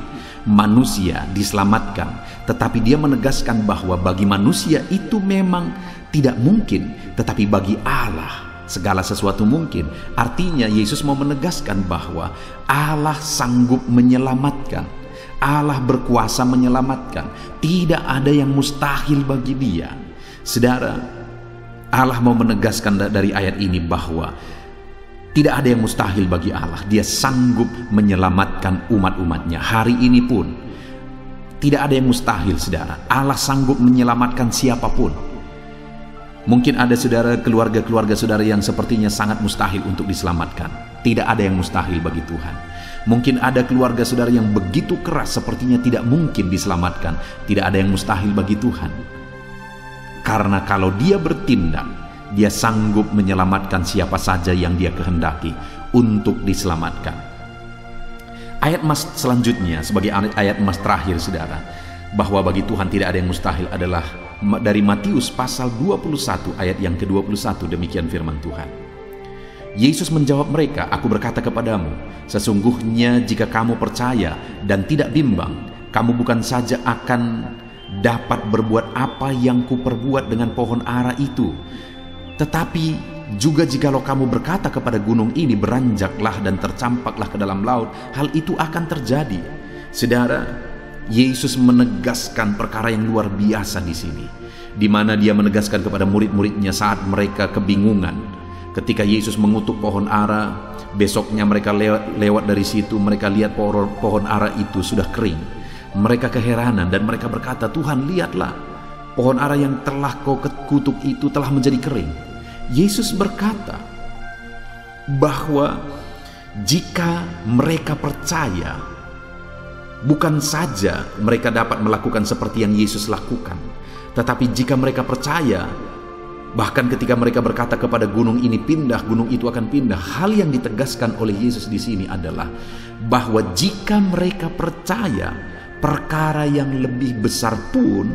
manusia diselamatkan. Tetapi dia menegaskan bahwa bagi manusia itu memang tidak mungkin, tetapi bagi Allah segala sesuatu mungkin. Artinya Yesus mau menegaskan bahwa Allah sanggup menyelamatkan. Allah berkuasa menyelamatkan. Tidak ada yang mustahil bagi Dia. Saudara, Allah mau menegaskan dari ayat ini bahwa tidak ada yang mustahil bagi Allah. Dia sanggup menyelamatkan umat-umatnya. Hari ini pun tidak ada yang mustahil, saudara. Allah sanggup menyelamatkan siapapun. Mungkin ada saudara, keluarga-keluarga saudara yang sepertinya sangat mustahil untuk diselamatkan. Tidak ada yang mustahil bagi Tuhan. Mungkin ada keluarga saudara yang begitu keras, sepertinya tidak mungkin diselamatkan. Tidak ada yang mustahil bagi Tuhan. Karena kalau Dia bertindak, Dia sanggup menyelamatkan siapa saja yang Dia kehendaki untuk diselamatkan. Ayat selanjutnya sebagai ayat terakhir saudara, bahwa bagi Tuhan tidak ada yang mustahil adalah dari Matius pasal 21 ayat yang ke-21. Demikian firman Tuhan. Yesus menjawab mereka, aku berkata kepadamu, sesungguhnya jika kamu percaya dan tidak bimbang, kamu bukan saja akan dapat berbuat apa yang kuperbuat dengan pohon ara itu, tetapi juga jikalau kamu berkata kepada gunung ini, beranjaklah dan tercampaklah ke dalam laut, hal itu akan terjadi. Saudara, Yesus menegaskan perkara yang luar biasa di sini, di mana Dia menegaskan kepada murid-muridnya saat mereka kebingungan. Ketika Yesus mengutuk pohon ara, besoknya mereka lewat dari situ, mereka lihat pohon ara itu sudah kering. Mereka keheranan dan mereka berkata, Tuhan, lihatlah, pohon ara yang telah kau kutuk itu telah menjadi kering. Yesus berkata bahwa jika mereka percaya, bukan saja mereka dapat melakukan seperti yang Yesus lakukan, tetapi jika mereka percaya, bahkan ketika mereka berkata kepada gunung ini pindah, gunung itu akan pindah. Hal yang ditegaskan oleh Yesus di sini adalah bahwa jika mereka percaya, perkara yang lebih besar pun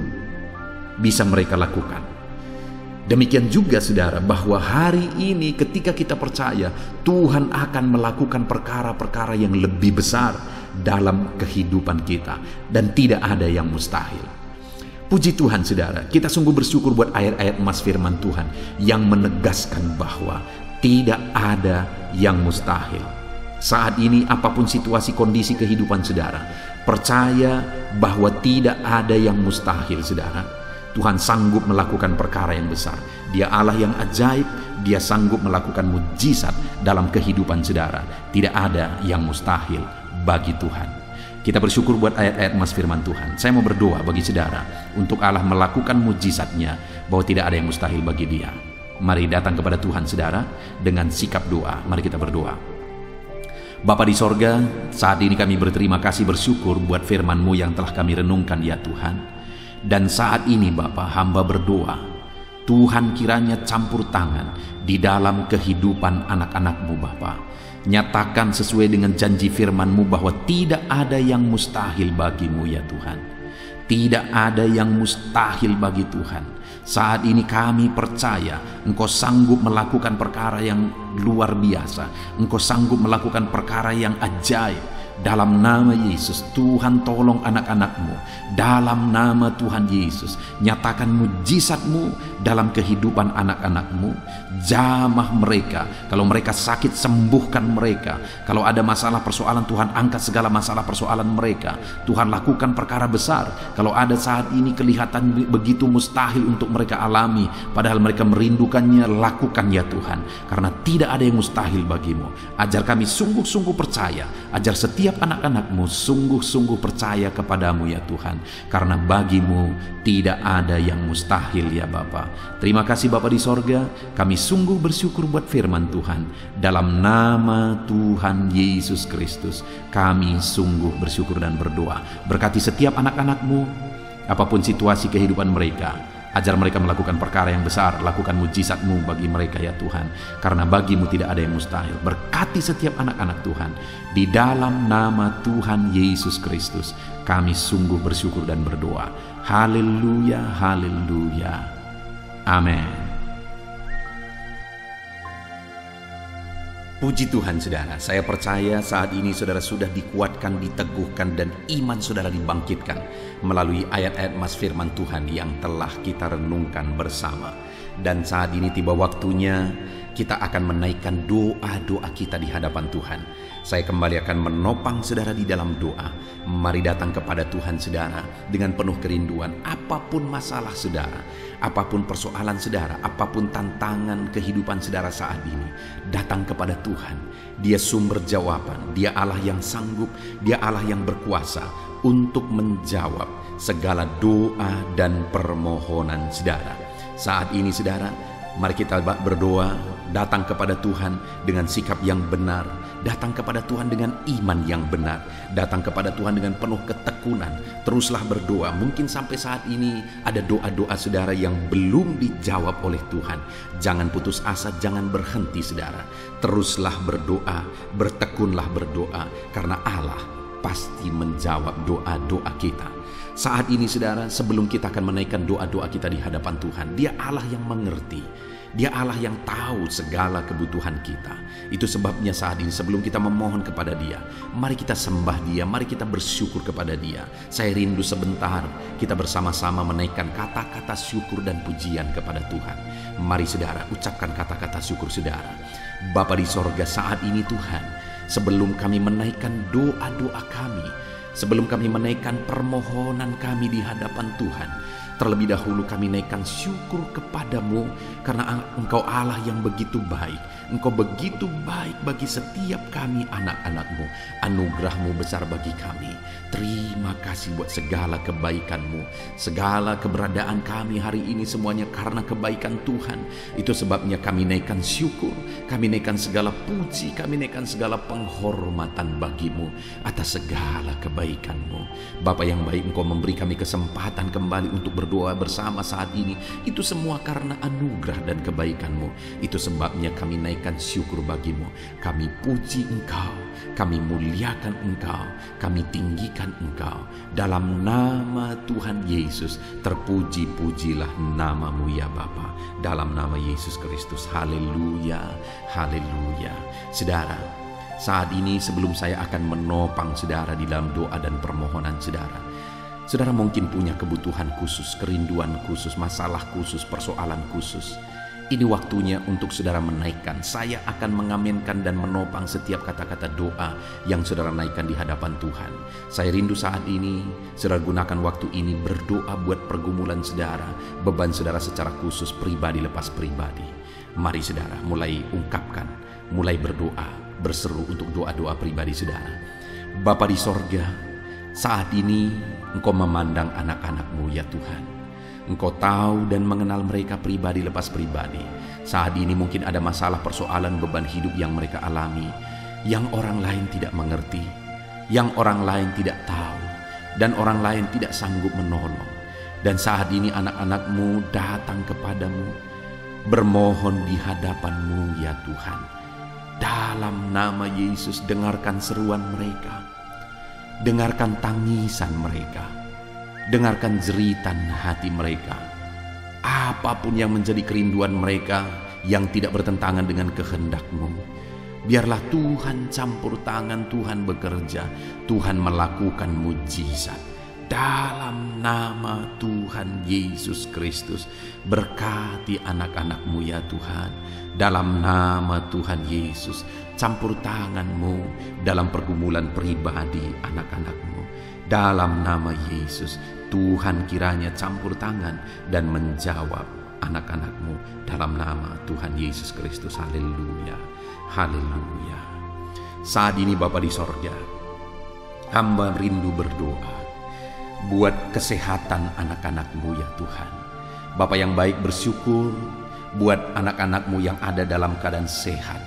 bisa mereka lakukan. Demikian juga saudara, bahwa hari ini ketika kita percaya, Tuhan akan melakukan perkara-perkara yang lebih besar dalam kehidupan kita, dan tidak ada yang mustahil. Puji Tuhan saudara, kita sungguh bersyukur buat ayat-ayat emas firman Tuhan yang menegaskan bahwa tidak ada yang mustahil. Saat ini apapun situasi kondisi kehidupan saudara, percaya bahwa tidak ada yang mustahil saudara. Tuhan sanggup melakukan perkara yang besar. Dia Allah yang ajaib, Dia sanggup melakukan mujizat dalam kehidupan saudara. Tidak ada yang mustahil bagi Tuhan. Kita bersyukur buat ayat-ayat emas firman Tuhan. Saya mau berdoa bagi saudara untuk Allah melakukan mujizatnya, bahwa tidak ada yang mustahil bagi Dia. Mari datang kepada Tuhan saudara dengan sikap doa. Mari kita berdoa. Bapa di sorga, saat ini kami berterima kasih, bersyukur buat firman-Mu yang telah kami renungkan ya Tuhan. Dan saat ini Bapa, hamba berdoa, Tuhan kiranya campur tangan di dalam kehidupan anak-anak-Mu Bapa. Nyatakan sesuai dengan janji firman-Mu bahwa tidak ada yang mustahil bagi-Mu ya Tuhan. Tidak ada yang mustahil bagi Tuhan. Saat ini kami percaya Engkau sanggup melakukan perkara yang luar biasa. Engkau sanggup melakukan perkara yang ajaib. Dalam nama Yesus, Tuhan tolong anak-anak-Mu. Dalam nama Tuhan Yesus, nyatakan mujizat-Mu dalam kehidupan anak-anak-Mu. Jamah mereka. Kalau mereka sakit, sembuhkan mereka. Kalau ada masalah persoalan, Tuhan angkat segala masalah persoalan mereka. Tuhan lakukan perkara besar. Kalau ada saat ini kelihatan begitu mustahil untuk mereka alami, padahal mereka merindukannya, lakukan ya Tuhan. Karena tidak ada yang mustahil bagi-Mu. Ajar kami sungguh-sungguh percaya. Ajar setiap anak-anak-Mu sungguh-sungguh percaya kepadamu ya Tuhan, karena bagi-Mu tidak ada yang mustahil ya Bapa. Terima kasih Bapa di sorga, kami sungguh bersyukur buat firman Tuhan. Dalam nama Tuhan Yesus Kristus kami sungguh bersyukur dan berdoa. Berkati setiap anak-anak-Mu, apapun situasi kehidupan mereka. Ajar mereka melakukan perkara yang besar, lakukan mujizat-Mu bagi mereka ya Tuhan. Karena bagi-Mu tidak ada yang mustahil. Berkati setiap anak-anak Tuhan. Di dalam nama Tuhan Yesus Kristus, kami sungguh bersyukur dan berdoa. Haleluya, haleluya. Amin. Puji Tuhan saudara, saya percaya saat ini saudara sudah dikuatkan, diteguhkan, dan iman saudara dibangkitkan melalui ayat-ayat mas firman Tuhan yang telah kita renungkan bersama. Dan saat ini tiba waktunya kita akan menaikkan doa-doa kita di hadapan Tuhan. Saya kembali akan menopang saudara di dalam doa. Mari datang kepada Tuhan saudara dengan penuh kerinduan. Apapun masalah saudara, apapun persoalan saudara, apapun tantangan kehidupan saudara saat ini, datang kepada Tuhan. Dia sumber jawaban, Dia Allah yang sanggup, Dia Allah yang berkuasa untuk menjawab segala doa dan permohonan saudara. Saat ini saudara, mari kita berdoa, datang kepada Tuhan dengan sikap yang benar, datang kepada Tuhan dengan iman yang benar, datang kepada Tuhan dengan penuh ketekunan. Teruslah berdoa. Mungkin sampai saat ini ada doa-doa saudara yang belum dijawab oleh Tuhan. Jangan putus asa, jangan berhenti saudara. Teruslah berdoa, bertekunlah berdoa, karena Allah pasti menjawab doa-doa kita. Saat ini saudara, sebelum kita akan menaikkan doa-doa kita di hadapan Tuhan, Dia Allah yang mengerti. Dia Allah yang tahu segala kebutuhan kita. Itu sebabnya saat ini sebelum kita memohon kepada Dia, mari kita sembah Dia, mari kita bersyukur kepada Dia. Saya rindu sebentar kita bersama-sama menaikkan kata-kata syukur dan pujian kepada Tuhan. Mari saudara, ucapkan kata-kata syukur saudara. Bapa di sorga, saat ini Tuhan, sebelum kami menaikkan doa-doa kami, sebelum kami menaikkan permohonan kami di hadapan Tuhan, terlebih dahulu kami naikkan syukur kepadamu karena Engkau Allah yang begitu baik. Engkau begitu baik bagi setiap kami anak-anak-Mu. Anugerah-Mu besar bagi kami. Terima kasih buat segala kebaikan-Mu. Segala keberadaan kami hari ini semuanya karena kebaikan Tuhan. Itu sebabnya kami naikkan syukur, kami naikkan segala puji, kami naikkan segala penghormatan bagi-Mu atas segala kebaikan-Mu. Bapa yang baik, Engkau memberi kami kesempatan kembali untuk berdoa bersama saat ini. Itu semua karena anugerah dan kebaikan-Mu. Itu sebabnya kami naikkan syukur bagi-Mu. Kami puji Engkau, kami muliakan Engkau, kami tinggikan Engkau. Dalam nama Tuhan Yesus, terpuji-pujilah nama-Mu ya Bapa. Dalam nama Yesus Kristus. Haleluya, haleluya. Saudara, saat ini sebelum saya akan menopang saudara di dalam doa dan permohonan saudara, saudara mungkin punya kebutuhan khusus, kerinduan khusus, masalah khusus, persoalan khusus. Ini waktunya untuk saudara menaikkan. Saya akan mengaminkan dan menopang setiap kata-kata doa yang saudara naikkan di hadapan Tuhan. Saya rindu saat ini saudara gunakan waktu ini berdoa buat pergumulan saudara, beban saudara secara khusus, pribadi lepas pribadi. Mari saudara mulai ungkapkan, mulai berdoa, berseru untuk doa-doa pribadi saudara. Bapa di sorga, saat ini Engkau memandang anak-anak-Mu ya Tuhan. Engkau tahu dan mengenal mereka pribadi lepas pribadi. Saat ini mungkin ada masalah, persoalan, beban hidup yang mereka alami, yang orang lain tidak mengerti, yang orang lain tidak tahu, dan orang lain tidak sanggup menolong. Dan saat ini anak-anak-Mu datang kepadamu, bermohon di hadapan-Mu ya Tuhan. Dalam nama Yesus, dengarkan seruan mereka, dengarkan tangisan mereka, dengarkan jeritan hati mereka. Apapun yang menjadi kerinduan mereka yang tidak bertentangan dengan kehendak-Mu, biarlah Tuhan campur tangan, Tuhan bekerja, Tuhan melakukan mujizat. Dalam nama Tuhan Yesus Kristus, berkati anak-anak-Mu ya Tuhan. Dalam nama Tuhan Yesus, campur tangan-Mu dalam pergumulan pribadi anak-anak-Mu. Dalam nama Yesus, Tuhan kiranya campur tangan dan menjawab anak-anak-Mu. Dalam nama Tuhan Yesus Kristus, haleluya, haleluya. Saat ini Bapa di sorga, hamba rindu berdoa buat kesehatan anak-anak-Mu ya Tuhan. Bapa yang baik, bersyukur buat anak-anak-Mu yang ada dalam keadaan sehat.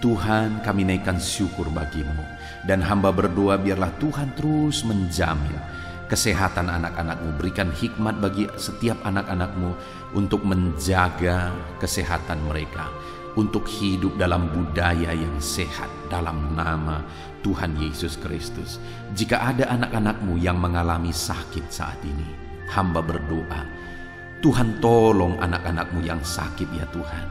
Tuhan, kami naikkan syukur bagi-Mu. Dan hamba berdoa biarlah Tuhan terus menjamin kesehatan anak-anak-Mu. Berikan hikmat bagi setiap anak-anak-Mu untuk menjaga kesehatan mereka, untuk hidup dalam budaya yang sehat dalam nama Tuhan Yesus Kristus. Jika ada anak-anak-Mu yang mengalami sakit saat ini, hamba berdoa, Tuhan tolong anak-anak-Mu yang sakit ya Tuhan.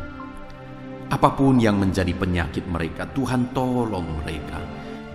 Apapun yang menjadi penyakit mereka, Tuhan tolong mereka.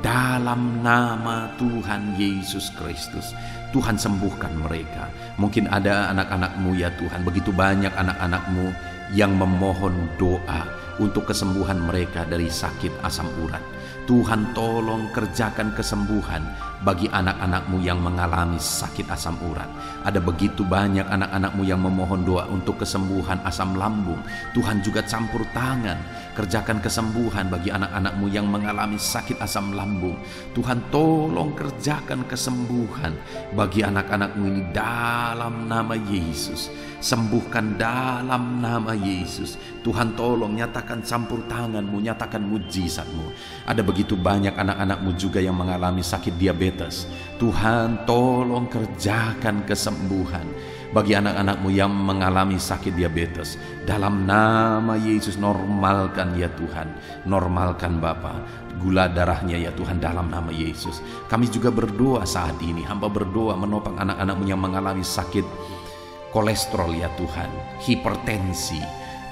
Dalam nama Tuhan Yesus Kristus, Tuhan sembuhkan mereka. Mungkin ada anak-anak-Mu ya Tuhan, begitu banyak anak-anak-Mu yang memohon doa untuk kesembuhan mereka dari sakit asam urat. Tuhan tolong kerjakan kesembuhan bagi anak-anak-Mu yang mengalami sakit asam urat. Ada begitu banyak anak-anak-Mu yang memohon doa untuk kesembuhan asam lambung. Tuhan juga campur tangan, kerjakan kesembuhan bagi anak-anak-Mu yang mengalami sakit asam lambung. Tuhan tolong kerjakan kesembuhan bagi anak-anak-Mu ini dalam nama Yesus. Sembuhkan dalam nama Yesus. Tuhan tolong nyatakan campur tangan-Mu, nyatakan mujizat-Mu. Ada begitu banyak anak-anak-Mu juga yang mengalami sakit diabetes. Tuhan tolong kerjakan kesembuhan bagi anak-anak-Mu yang mengalami sakit diabetes. Dalam nama Yesus, normalkan ya Tuhan, normalkan Bapa gula darahnya ya Tuhan, dalam nama Yesus. Kami juga berdoa saat ini, hamba berdoa menopang anak-anak-Mu yang mengalami sakit kolesterol ya Tuhan, hipertensi.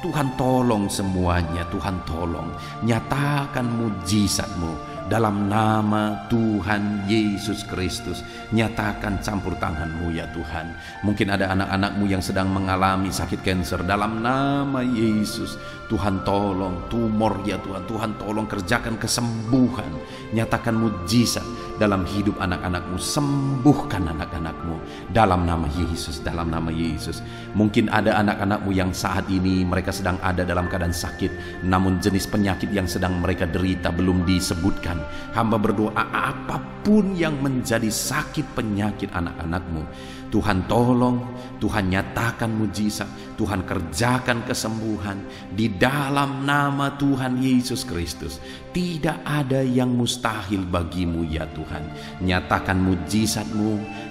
Tuhan tolong semuanya, Tuhan tolong nyatakan mujizat-Mu dalam nama Tuhan Yesus Kristus. Nyatakan campur tangan-Mu ya Tuhan. Mungkin ada anak-anak-Mu yang sedang mengalami sakit kanker, dalam nama Yesus Tuhan tolong tumor ya Tuhan. Tuhan tolong kerjakan kesembuhan, nyatakan mujizat dalam hidup anak-anak-Mu. Sembuhkan anak-anak-Mu dalam nama Yesus, dalam nama Yesus. Mungkin ada anak-anak-Mu yang saat ini mereka sedang ada dalam keadaan sakit, namun jenis penyakit yang sedang mereka derita belum disebutkan. Hamba berdoa, apapun yang menjadi sakit penyakit anak-anak-Mu, Tuhan tolong, Tuhan nyatakan mujizat, Tuhan kerjakan kesembuhan di dalam nama Tuhan Yesus Kristus. Tidak ada yang mustahil bagi-Mu ya Tuhan. Nyatakan mujizat-Mu,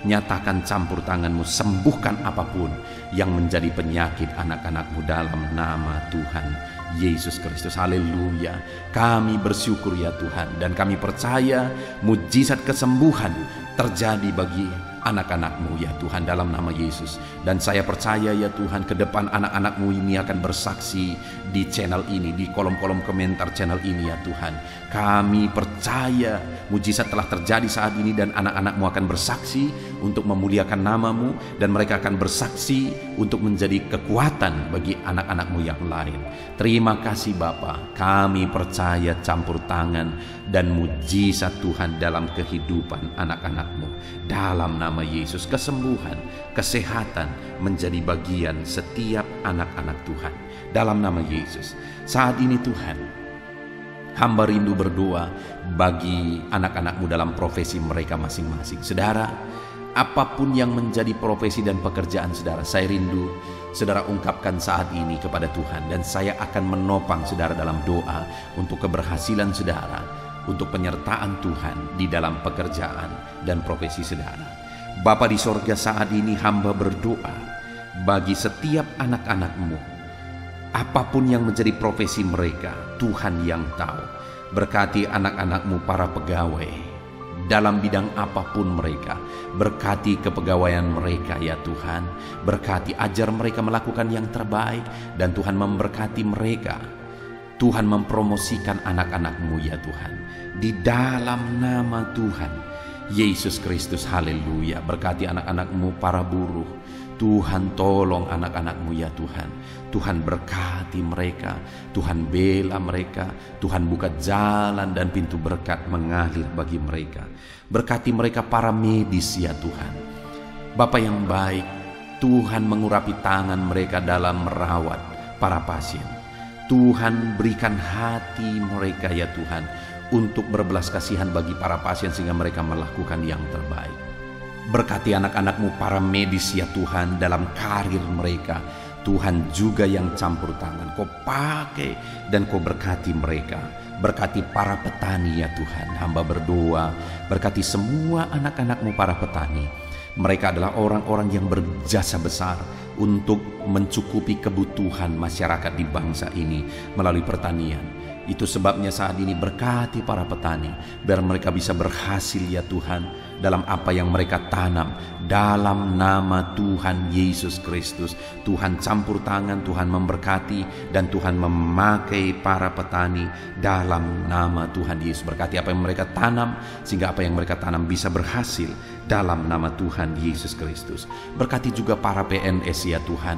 nyatakan campur tangan-Mu, sembuhkan apapun yang menjadi penyakit anak-anak-Mu dalam nama Tuhan Yesus Kristus. Haleluya. Kami bersyukur ya Tuhan, dan kami percaya mujizat kesembuhan terjadi bagi anak-anak-Mu ya Tuhan dalam nama Yesus. Dan saya percaya ya Tuhan, ke depan anak-anak-Mu ini akan bersaksi di channel ini, di kolom-kolom komentar channel ini ya Tuhan. Kami percaya mujizat telah terjadi saat ini, dan anak-anak-Mu akan bersaksi untuk memuliakan nama-Mu, dan mereka akan bersaksi untuk menjadi kekuatan bagi anak-anak-Mu yang lain. Terima kasih Bapa, kami percaya campur tangan dan mujizat Tuhan dalam kehidupan anak-anak-Mu. Dalam nama Yesus, kesembuhan, kesehatan menjadi bagian setiap anak-anak Tuhan. Dalam nama Yesus, saat ini Tuhan, hamba rindu berdoa bagi anak-anak-Mu dalam profesi mereka masing-masing. Saudara, apapun yang menjadi profesi dan pekerjaan saudara, saya rindu saudara ungkapkan saat ini kepada Tuhan, dan saya akan menopang saudara dalam doa untuk keberhasilan saudara, untuk penyertaan Tuhan di dalam pekerjaan dan profesi saudara. Bapa di sorga, saat ini hamba berdoa bagi setiap anak-anak-Mu, apapun yang menjadi profesi mereka, Tuhan yang tahu. Berkati anak-anak-Mu para pegawai dalam bidang apapun mereka. Berkati kepegawaian mereka ya Tuhan. Berkati, ajar mereka melakukan yang terbaik, dan Tuhan memberkati mereka. Tuhan mempromosikan anak-anak-Mu ya Tuhan, di dalam nama Tuhan Yesus Kristus. Haleluya. Berkati anak-anak-Mu para buruh. Tuhan tolong anak-anak-Mu ya Tuhan. Tuhan berkati mereka, Tuhan bela mereka, Tuhan buka jalan dan pintu berkat mengalir bagi mereka. Berkati mereka para medis ya Tuhan. Bapa yang baik, Tuhan mengurapi tangan mereka dalam merawat para pasien. Tuhan berikan hati mereka ya Tuhan untuk berbelas kasihan bagi para pasien sehingga mereka melakukan yang terbaik. Berkati anak-anak-Mu para medis ya Tuhan dalam karir mereka. Tuhan juga yang campur tangan, Kau pakai dan Kau berkati mereka. Berkati para petani ya Tuhan. Hamba berdoa, berkati semua anak-anak-Mu para petani. Mereka adalah orang-orang yang berjasa besar untuk mencukupi kebutuhan masyarakat di bangsa ini melalui pertanian. Itu sebabnya saat ini berkati para petani, biar mereka bisa berhasil ya Tuhan dalam apa yang mereka tanam. Dalam nama Tuhan Yesus Kristus, Tuhan campur tangan, Tuhan memberkati, dan Tuhan memakai para petani dalam nama Tuhan Yesus. Berkati apa yang mereka tanam, sehingga apa yang mereka tanam bisa berhasil dalam nama Tuhan Yesus Kristus. Berkati juga para PNS ya Tuhan,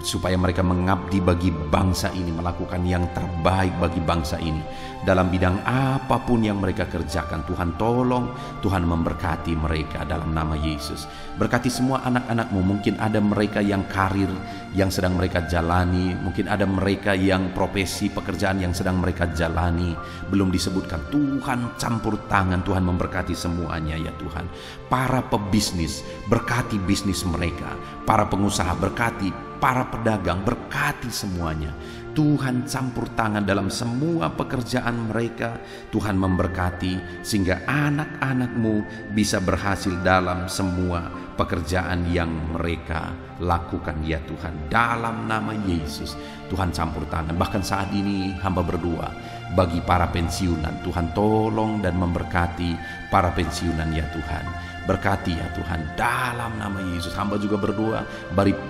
supaya mereka mengabdi bagi bangsa ini, melakukan yang terbaik bagi bangsa ini dalam bidang apapun yang mereka kerjakan. Tuhan tolong, Tuhan memberkati mereka dalam nama Yesus. Berkati semua anak-anak-Mu. Mungkin ada mereka yang karir yang sedang mereka jalani, mungkin ada mereka yang profesi pekerjaan yang sedang mereka jalani belum disebutkan. Tuhan campur tangan, Tuhan memberkati semuanya ya Tuhan. Para pebisnis, berkati bisnis mereka. Para pengusaha, berkati. Para pedagang, berkati semuanya. Tuhan campur tangan dalam semua pekerjaan mereka. Tuhan memberkati sehingga anak-anak-Mu bisa berhasil dalam semua pekerjaan yang mereka lakukan ya Tuhan. Dalam nama Yesus, Tuhan campur tangan. Bahkan saat ini hamba berdoa bagi para pensiunan. Tuhan tolong dan memberkati para pensiunan ya Tuhan. Berkati ya Tuhan dalam nama Yesus. Hamba juga berdoa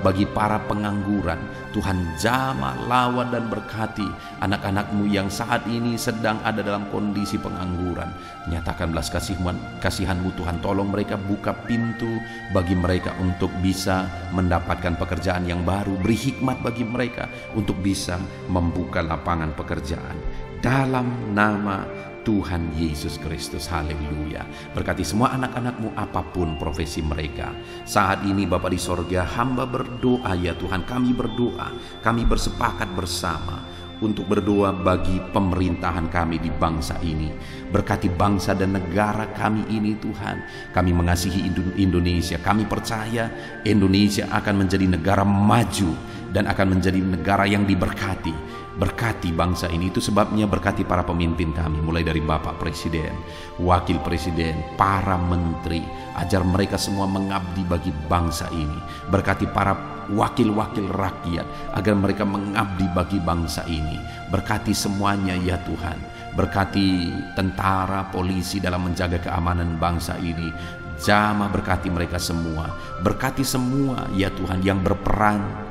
bagi para pengangguran. Tuhan jamah, lawan dan berkati anak-anak-Mu yang saat ini sedang ada dalam kondisi pengangguran. Nyatakan belas kasihan-Mu Tuhan. Tolong mereka, buka pintu bagi mereka untuk bisa mendapatkan pekerjaan yang baru. Beri hikmat bagi mereka untuk bisa membuka lapangan pekerjaan. Dalam nama Tuhan Yesus Kristus. Haleluya. Berkati semua anak-anak-Mu apapun profesi mereka. Saat ini Bapa di sorga, hamba berdoa ya Tuhan. Kami berdoa, kami bersepakat bersama untuk berdoa bagi pemerintahan kami di bangsa ini. Berkati bangsa dan negara kami ini Tuhan. Kami mengasihi Indonesia. Kami percaya Indonesia akan menjadi negara maju dan akan menjadi negara yang diberkati. Berkati bangsa ini. Itu sebabnya berkati para pemimpin kami, mulai dari Bapak Presiden, Wakil Presiden, para menteri. Ajar mereka semua mengabdi bagi bangsa ini. Berkati para wakil-wakil rakyat agar mereka mengabdi bagi bangsa ini. Berkati semuanya ya Tuhan. Berkati tentara, polisi dalam menjaga keamanan bangsa ini. Jamah, berkati mereka semua. Berkati semua ya Tuhan yang berperan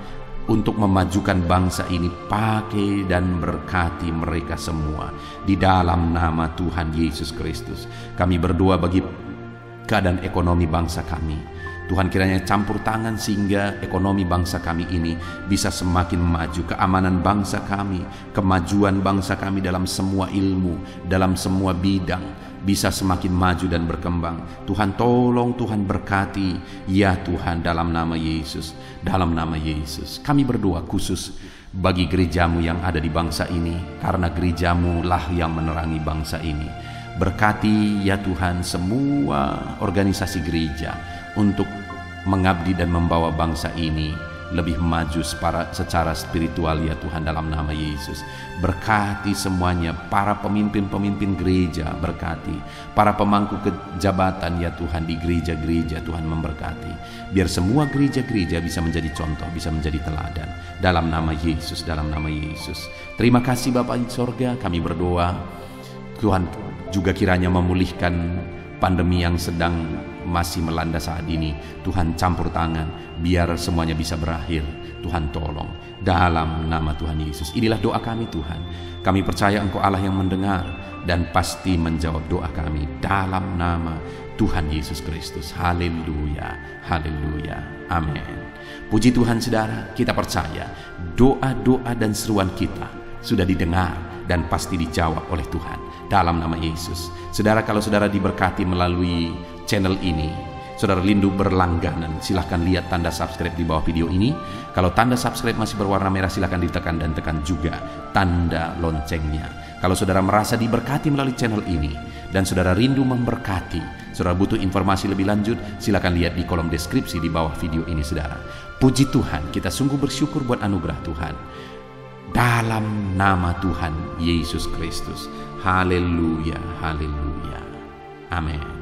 untuk memajukan bangsa ini. Pakai dan berkati mereka semua di dalam nama Tuhan Yesus Kristus. Kami berdoa bagi keadaan ekonomi bangsa kami. Tuhan kiranya campur tangan sehingga ekonomi bangsa kami ini bisa semakin maju. Keamanan bangsa kami, kemajuan bangsa kami dalam semua ilmu, dalam semua bidang bisa semakin maju dan berkembang. Tuhan tolong, Tuhan berkati ya Tuhan dalam nama Yesus. Dalam nama Yesus kami berdoa khusus bagi gerejamu yang ada di bangsa ini, karena gerejamu lah yang menerangi bangsa ini. Berkati ya Tuhan semua organisasi gereja untuk mengabdi dan membawa bangsa ini lebih maju secara spiritual ya Tuhan dalam nama Yesus. Berkati semuanya, para pemimpin-pemimpin gereja berkati, para pemangku kejabatan ya Tuhan di gereja-gereja Tuhan memberkati. Biar semua gereja-gereja bisa menjadi contoh, bisa menjadi teladan dalam nama Yesus, dalam nama Yesus. Terima kasih Bapa di sorga, kami berdoa Tuhan juga kiranya memulihkan pandemi yang sedang masih melanda saat ini. Tuhan campur tangan, biar semuanya bisa berakhir. Tuhan tolong, dalam nama Tuhan Yesus. Inilah doa kami Tuhan. Kami percaya Engkau Allah yang mendengar dan pasti menjawab doa kami dalam nama Tuhan Yesus Kristus. Haleluya, haleluya, amin. Puji Tuhan saudara, kita percaya doa-doa dan seruan kita sudah didengar dan pasti dijawab oleh Tuhan dalam nama Yesus. Saudara, kalau saudara diberkati melalui channel ini, saudara rindu berlangganan, silahkan lihat tanda subscribe di bawah video ini. Kalau tanda subscribe masih berwarna merah, silahkan ditekan dan tekan juga tanda loncengnya. Kalau saudara merasa diberkati melalui channel ini dan saudara rindu memberkati, saudara butuh informasi lebih lanjut, silahkan lihat di kolom deskripsi di bawah video ini saudara. Puji Tuhan, kita sungguh bersyukur buat anugerah Tuhan. Dalam nama Tuhan Yesus Kristus. Haleluya, haleluya. Amin.